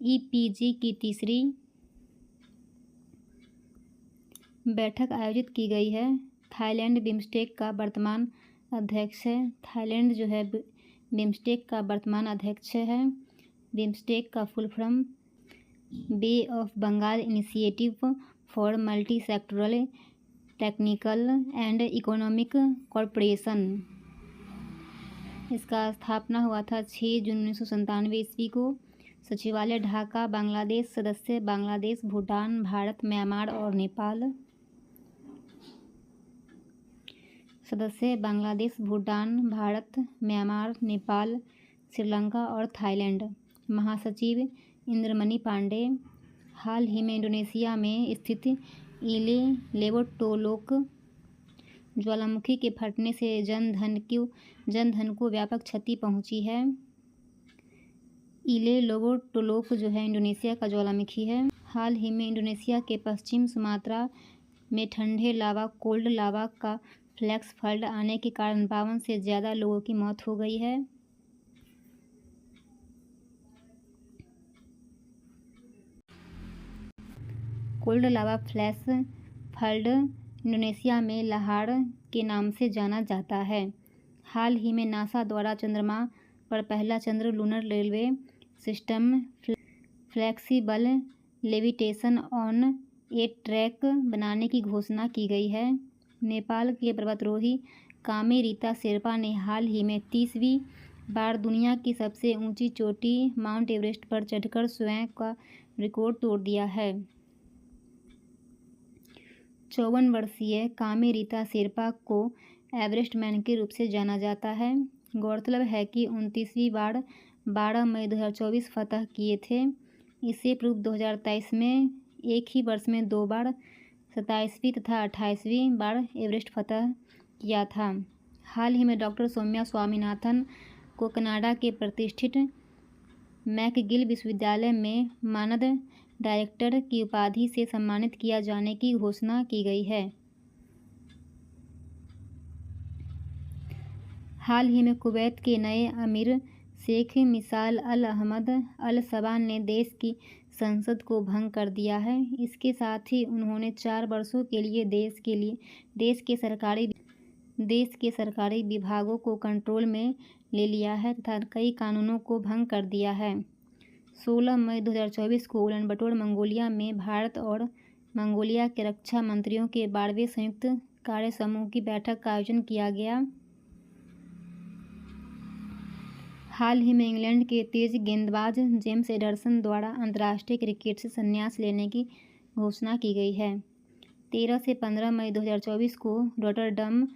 EPG की तीसरी बैठक आयोजित की गई है। थाईलैंड बिम्स्टेक का वर्तमान अध्यक्ष है। थाईलैंड जो है बिम्स्टेक का वर्तमान अध्यक्ष है। बिम्स्टेक का full form Bay of Bengal Initiative for Multi Sectoral Technical and Economic Corporation. इसका स्थापना हुआ था 6 जून 1997 ईस्वी को। सचिवालय ढाका, बांग्लादेश। सदस्य बांग्लादेश, भूटान, भारत, म्यांमार और नेपाल। सदस्य बांग्लादेश, भूटान, भारत, म्यांमार, नेपाल, श्रीलंका और थाईलैंड। महासचिव इंद्रमणि पांडे। हाल ही में इंडोनेशिया में स्थित इले लेवोटोलोक ज्वालामुखी के फटने से जनधन को व्यापक क्षति पहुंची है। इले लेवोटोलोक जो है इंडोनेशिया का ज्वालामुखी है। हाल ही में इंडोनेशिया के पश्चिम सुमात्रा में ठंडे लावा कोल्ड लावा का फ्लैक्स फ्लड आने के कारण 52 से ज़्यादा लोगों की मौत हो गई है। कोल्ड लावा फ्लैश फ्लड इंडोनेशिया में लाहार के नाम से जाना जाता है। हाल ही में नासा द्वारा चंद्रमा पर पहला चंद्र lunar railway system flexible levitation on a track बनाने की घोषणा की गई है। नेपाल के पर्वतारोही कामे रीता शेरपा ने हाल ही में 30वीं बार दुनिया की सबसे ऊंची चोटी माउंट एवरेस्ट पर चढ़कर स्वयं का रिकॉर्ड तोड़ दिया है। 54 वर्षीय कामे रीता शेरपा को एवरेस्ट मैन के रूप से जाना जाता है। गौरतलब है कि 29वीं बार 12 मई 2024 फतह किए थे। इससे पूर्व 2023 में एक ही वर्ष में 2 बार 27वीं तथा 28वीं बार एवरेस्ट फतह किया था। हाल ही में डॉक्टर सौम्या स्वामीनाथन को कनाडा के प्रतिष्ठित मैकगिल विश्वविद्यालय में मानद डायरेक्टर की उपाधि से सम्मानित किया जाने की घोषणा की गई है। हाल ही में कुवैत के नए अमीर शेख मिसाल अल अहमद अल सबा ने देश की संसद को भंग कर दिया है। इसके साथ ही उन्होंने 4 वर्षों के लिए देश के सरकारी विभागों को कंट्रोल में ले लिया है तथा कई कानूनों को भंग कर दिया है। 16 मई 2024 को उलानबटोर मंगोलिया में भारत और मंगोलिया के रक्षा मंत्रियों के 12वें संयुक्त कार्य समूह की बैठक का आयोजन किया गया। हाल ही में इंग्लैंड के तेज गेंदबाज जेम्स एंडरसन द्वारा अंतर्राष्ट्रीय क्रिकेट से संन्यास लेने की घोषणा की गई है। 13 से 15 मई 2024 को रॉटरडम,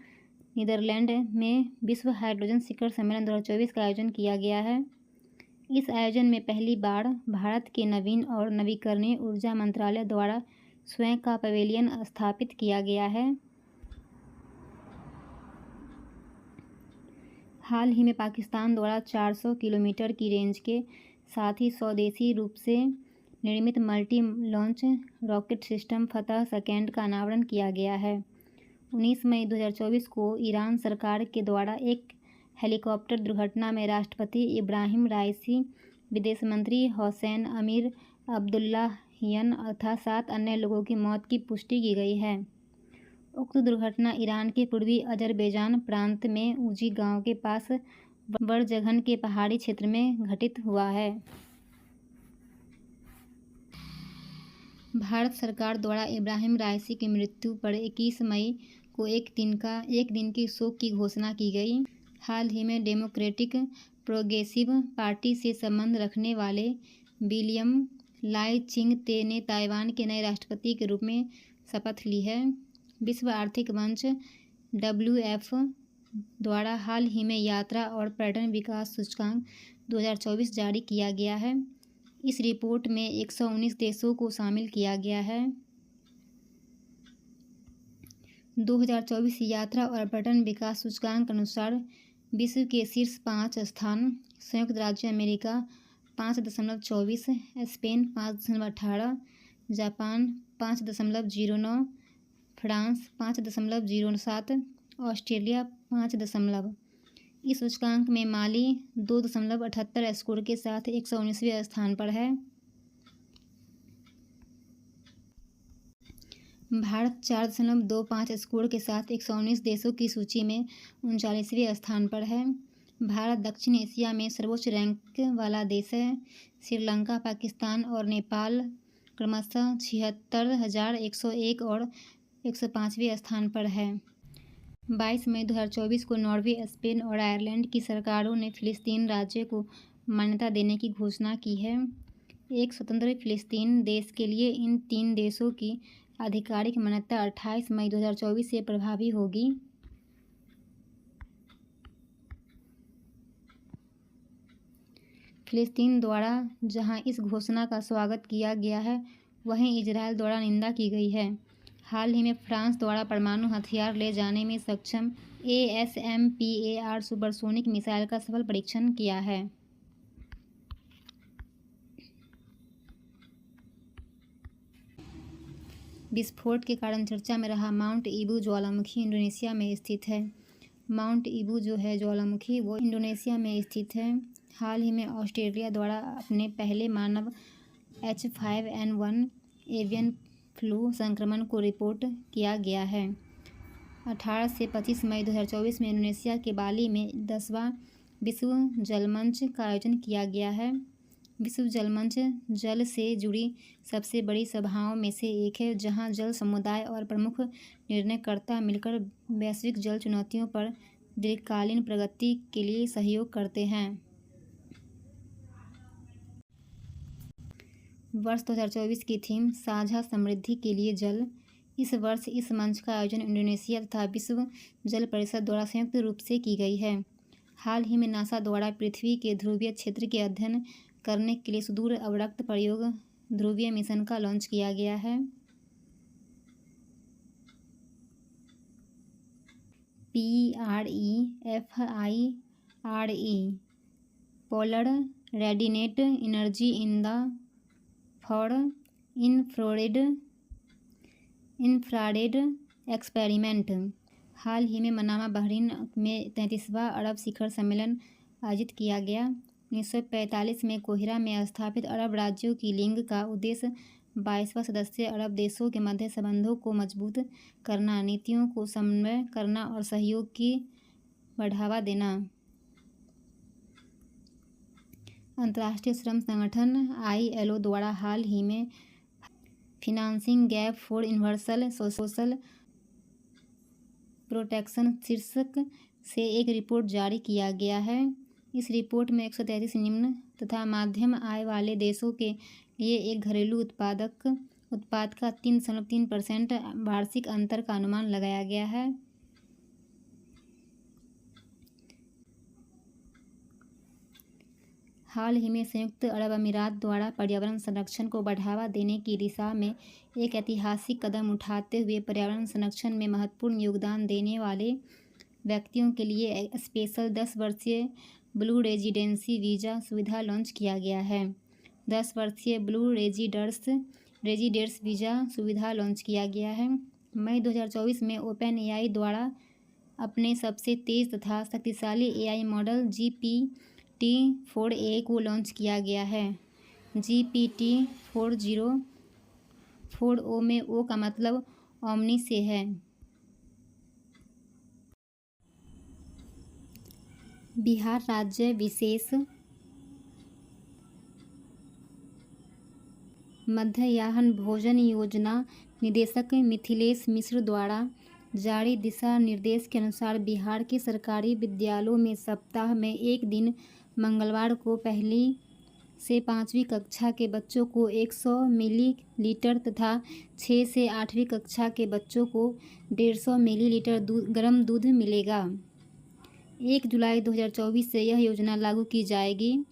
नीदरलैंड में विश्व हाइड्रोजन शिखर सम्मेलन 2024 का आयोजन किया गया है। इस आयोजन में पहली बार भारत के नवीन और नवीकरणीय ऊर्जा मंत्रालय द्वारा स्वयं का पवेलियन स्थापित किया गया है। हाल ही में पाकिस्तान द्वारा 400 किलोमीटर की रेंज के साथ ही स्वदेशी रूप से निर्मित मल्टी लॉन्च रॉकेट सिस्टम फतह सेकंड का अनावरण किया गया है। 19 मई 2024 को ईरान सरकार के द्वारा एक हेलीकॉप्टर दुर्घटना में राष्ट्रपति इब्राहिम राइसी, विदेश मंत्री हुसैन अमीर अब्दुल्लाहियन तथा 7 अन्य लोगों की मौत की पुष्टि की गई है। उक्त दुर्घटना ईरान के पूर्वी अजरबैजान प्रांत में उजी गांव के पास बरजघन के पहाड़ी क्षेत्र में घटित हुआ है। भारत सरकार द्वारा इब्राहिम राइसी की मृत्यु पर 21 मई को एक दिन की शोक की घोषणा की गई। हाल ही में डेमोक्रेटिक प्रोग्रेसिव पार्टी से संबंध रखने वाले विलियम लाई चिंग ते ने ताइवान के नए राष्ट्रपति के रूप में शपथ ली है। विश्व आर्थिक मंच WF द्वारा हाल ही में यात्रा और पर्यटन विकास सूचकांक 2024 जारी किया गया है। इस रिपोर्ट में 119 देशों को शामिल किया गया है। 2024 यात्रा और पर्यटन विकास सूचकांक के अनुसार विश्व के शीर्ष 5 स्थान संयुक्त राज्य America 5.24, Spain 5.18, Japan 5.09, France 5.07, Australia 5. इस सूचकांक में माली 2.78 स्कोर के साथ 119वें स्थान पर है। भारत 4.25 स्कोर के साथ 119 देशों की सूची में 39वें स्थान पर है। भारत दक्षिण एशिया में सर्वोच्च रैंक वाला देश है। श्रीलंका, पाकिस्तान और नेपाल क्रमशः 76,101 और 105वें स्थान पर है। 22 मई 2024 को नॉर्वे, स्पेन और आयरलैंड की सरकारों ने फ़िलिस्तीन राज्य को मान्यता देने की घोषणा की है। एक स्वतंत्र फ़िलिस्तीन देश के लिए इन 3 देशों की आधिकारिक मान्यता 28 मई 2024 से प्रभावी होगी। फ़िलिस्तीन द्वारा जहां इस घोषणा का स्वागत किया गया है, वहीं इजरायल द्वारा निंदा की गई है। हाल ही में फ्रांस द्वारा परमाणु हथियार ले जाने में सक्षम ASMPAR सुपरसोनिक मिसाइल का सफल परीक्षण किया है। विस्फोट के कारण चर्चा में रहा माउंट ईबू ज्वालामुखी इंडोनेशिया में स्थित है। माउंट ईबू जो है ज्वालामुखी, वो इंडोनेशिया में स्थित है। हाल ही में ऑस्ट्रेलिया द्वारा अपने पहले मानव H5N1 एवियन फ्लू संक्रमण को रिपोर्ट किया गया है। 18 से 25 मई 2024 में इंडोनेशिया के बाली में 10वां विश्व जलमंच का आयोजन किया गया है। विश्व जलमंच जल से जुड़ी सबसे बड़ी सभाओं में से एक है, जहां जल समुदाय और प्रमुख निर्णयकर्ता मिलकर वैश्विक जल चुनौतियों पर दीर्घकालीन प्रगति के लिए सहयोग करते हैं। वर्ष 2024 की थीम साझा समृद्धि के लिए जल। इस वर्ष इस मंच का आयोजन इंडोनेशिया तथा विश्व जल परिषद द्वारा संयुक्त रूप से की गई है। हाल ही में नासा द्वारा पृथ्वी के ध्रुवीय क्षेत्र के अध्ययन करने के लिए सुदूर अवरक्त प्रयोग ध्रुवीय मिशन का लॉन्च किया गया है। PREFIRE polar radiate energy in the far infrared experiment. हाल ही में मनामा, बहरीन में 33वां अरब शिखर सम्मेलन आयोजित किया गया। 1945 में कोहिरा में स्थापित अरब राज्यों की लीग का उद्देश्य 22वां सदस्य अरब देशों के मध्य संबंधों को मजबूत करना, नीतियों को समन्वय करना और सहयोग की बढ़ावा देना। अंतर्राष्ट्रीय श्रम संगठन ILO द्वारा हाल ही में financing gap for universal social protection शीर्षक से एक रिपोर्ट जारी किया गया है। इस रिपोर्ट में 133 निम्न तथा मध्यम आय वाले देशों के लिए एक घरेलू उत्पाद का 3.3% वार्षिक अंतर का अनुमान लगाया गया है। हाल ही में संयुक्त अरब अमीरात द्वारा पर्यावरण संरक्षण को बढ़ावा देने की दिशा में एक ऐतिहासिक कदम उठाते हुए पर्यावरण संरक्षण में महत्वपूर्ण योगदान देने वाले व्यक्तियों के लिए स्पेशल 10 वर्षीय ब्लू रेजिडेंसी वीज़ा सुविधा लॉन्च किया गया है। 10 वर्षीय ब्लू रेजिडेंस वीज़ा सुविधा लॉन्च किया गया है। मई 2024 में OpenAI द्वारा अपने सबसे तेज़ तथा शक्तिशाली AI मॉडल GPT-4a को लॉन्च किया गया है। GPT-4o में O का मतलब ओमनी से है। बिहार राज्य विशेष मध्याह्न भोजन योजना निदेशक मिथिलेश मिश्र द्वारा जारी दिशा निर्देश के अनुसार बिहार के सरकारी विद्यालयों में सप्ताह में एक दिन मंगलवार को पहली से 5वीं कक्षा के बच्चों को 100 मिलीलीटर तथा 6 से 8वीं कक्षा के बच्चों को 150 मिलीलीटर गर्म दूध मिलेगा। 1 जुलाई 2024 से यह योजना लागू की जाएगी।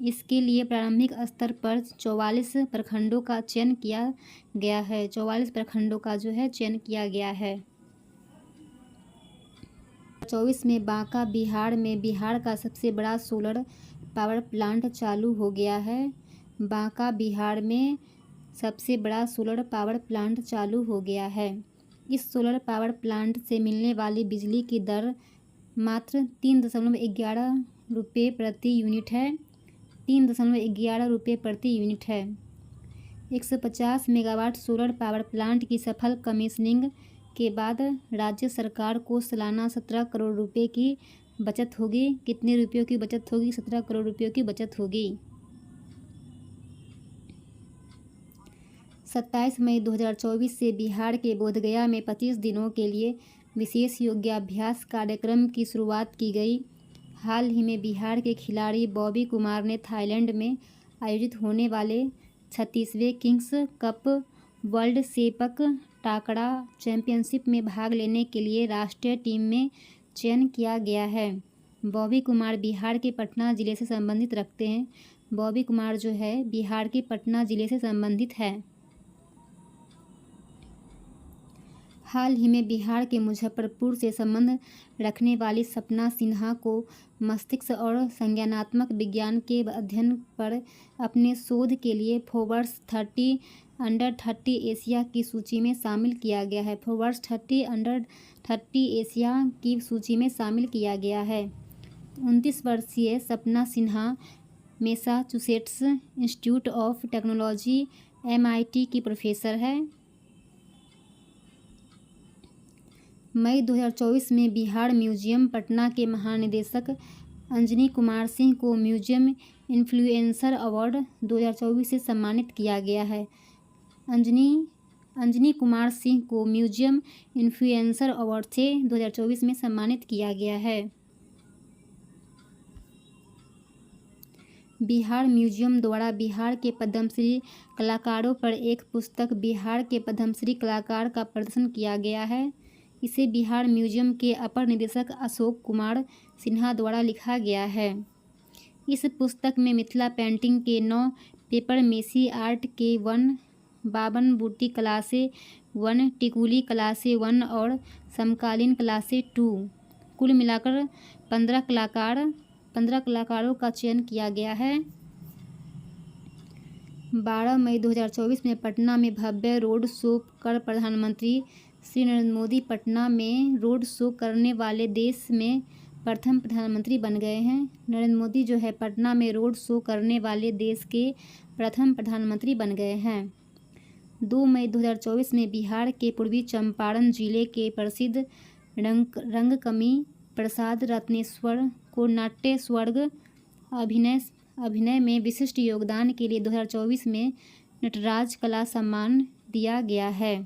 इसके लिए प्रारंभिक स्तर पर 44 प्रखंडों का चयन किया गया है। 44 प्रखंडों का जो है चयन किया गया है। 2024 में बांका बिहार में बिहार का सबसे बड़ा सोलर पावर प्लांट चालू हो गया है। बांका बिहार में सबसे बड़ा सोलर पावर प्लांट चालू हो गया है। इस सोलर पावर प्लांट से मिलने वाली बिजली की दर मात्र 3.11 रुपये प्रति यूनिट है। 3.11 रुपये प्रति यूनिट है। 150 मेगावाट सोलर पावर प्लांट की सफल कमीशनिंग के बाद राज्य सरकार को सालाना 17 करोड़ रुपए की बचत होगी। कितने रुपयों की बचत होगी? 17 करोड़ रुपयों की बचत होगी। 27 मई 2024 से बिहार के बोधगया में 25 दिनों के लिए विशेष योगाभ्यास कार्यक्रम की शुरुआत की गई। हाल ही में बिहार के खिलाड़ी बॉबी कुमार ने थाईलैंड में आयोजित होने वाले 36वें King's cup world sepak takraw championship में भाग लेने के लिए राष्ट्रीय टीम में चयन किया गया है। बॉबी कुमार बिहार के पटना ज़िले से संबंधित रखते हैं। बॉबी कुमार जो है बिहार के पटना ज़िले से संबंधित है। हाल ही में बिहार के मुजफ्फरपुर से संबंध रखने वाली सपना सिन्हा को मस्तिष्क और संज्ञानात्मक विज्ञान के अध्ययन पर अपने शोध के लिए फोर्ब्स 30 अंडर 30 एशिया की सूची में शामिल किया गया है। फोर्ब्स 30 अंडर 30 एशिया की सूची में शामिल किया गया है। 29 वर्षीय सपना Sinha Massachusetts institute of technology MIT की प्रोफेसर है। मई 2024 में बिहार म्यूजियम पटना के महानिदेशक अंजनी कुमार सिंह को म्यूजियम इन्फ्लुएंसर अवार्ड 2024 से सम्मानित किया गया है। अंजनी कुमार सिंह को म्यूजियम इन्फ्लुएंसर अवार्ड से 2024 में सम्मानित किया गया है। बिहार म्यूजियम द्वारा बिहार के पद्मश्री कलाकारों पर एक पुस्तक बिहार के पद्मश्री कलाकार का प्रदर्शन किया गया है। इसे बिहार म्यूजियम के अपर निदेशक अशोक कुमार सिन्हा द्वारा लिखा गया है। इस पुस्तक में मिथिला पेंटिंग के 9, पेपर मेसी आर्ट के 1, बावन बूटी कला से 1, टिकुली कला से 1 और समकालीन कला से 2 कुल मिलाकर 15 कलाकारों का चयन किया गया है। 12 मई 2024 में पटना में भव्य रोड शो कर प्रधानमंत्री श्री नरेंद्र मोदी पटना में रोड शो करने वाले देश में प्रथम प्रधानमंत्री बन गए हैं। नरेंद्र मोदी जो है पटना में रोड शो करने वाले देश के प्रथम प्रधानमंत्री बन गए हैं। 2 मई 2024 में बिहार के पूर्वी चंपारण जिले के प्रसिद्ध रंगकर्मी प्रसाद रत्नेश्वर को नाट्य स्वर्ग अभिनय में विशिष्ट योगदान के लिए 2024 में नटराज कला सम्मान दिया गया है।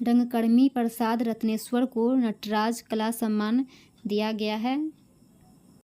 रंगकर्मी प्रसाद रत्नेश्वर को नटराज कला सम्मान दिया गया है।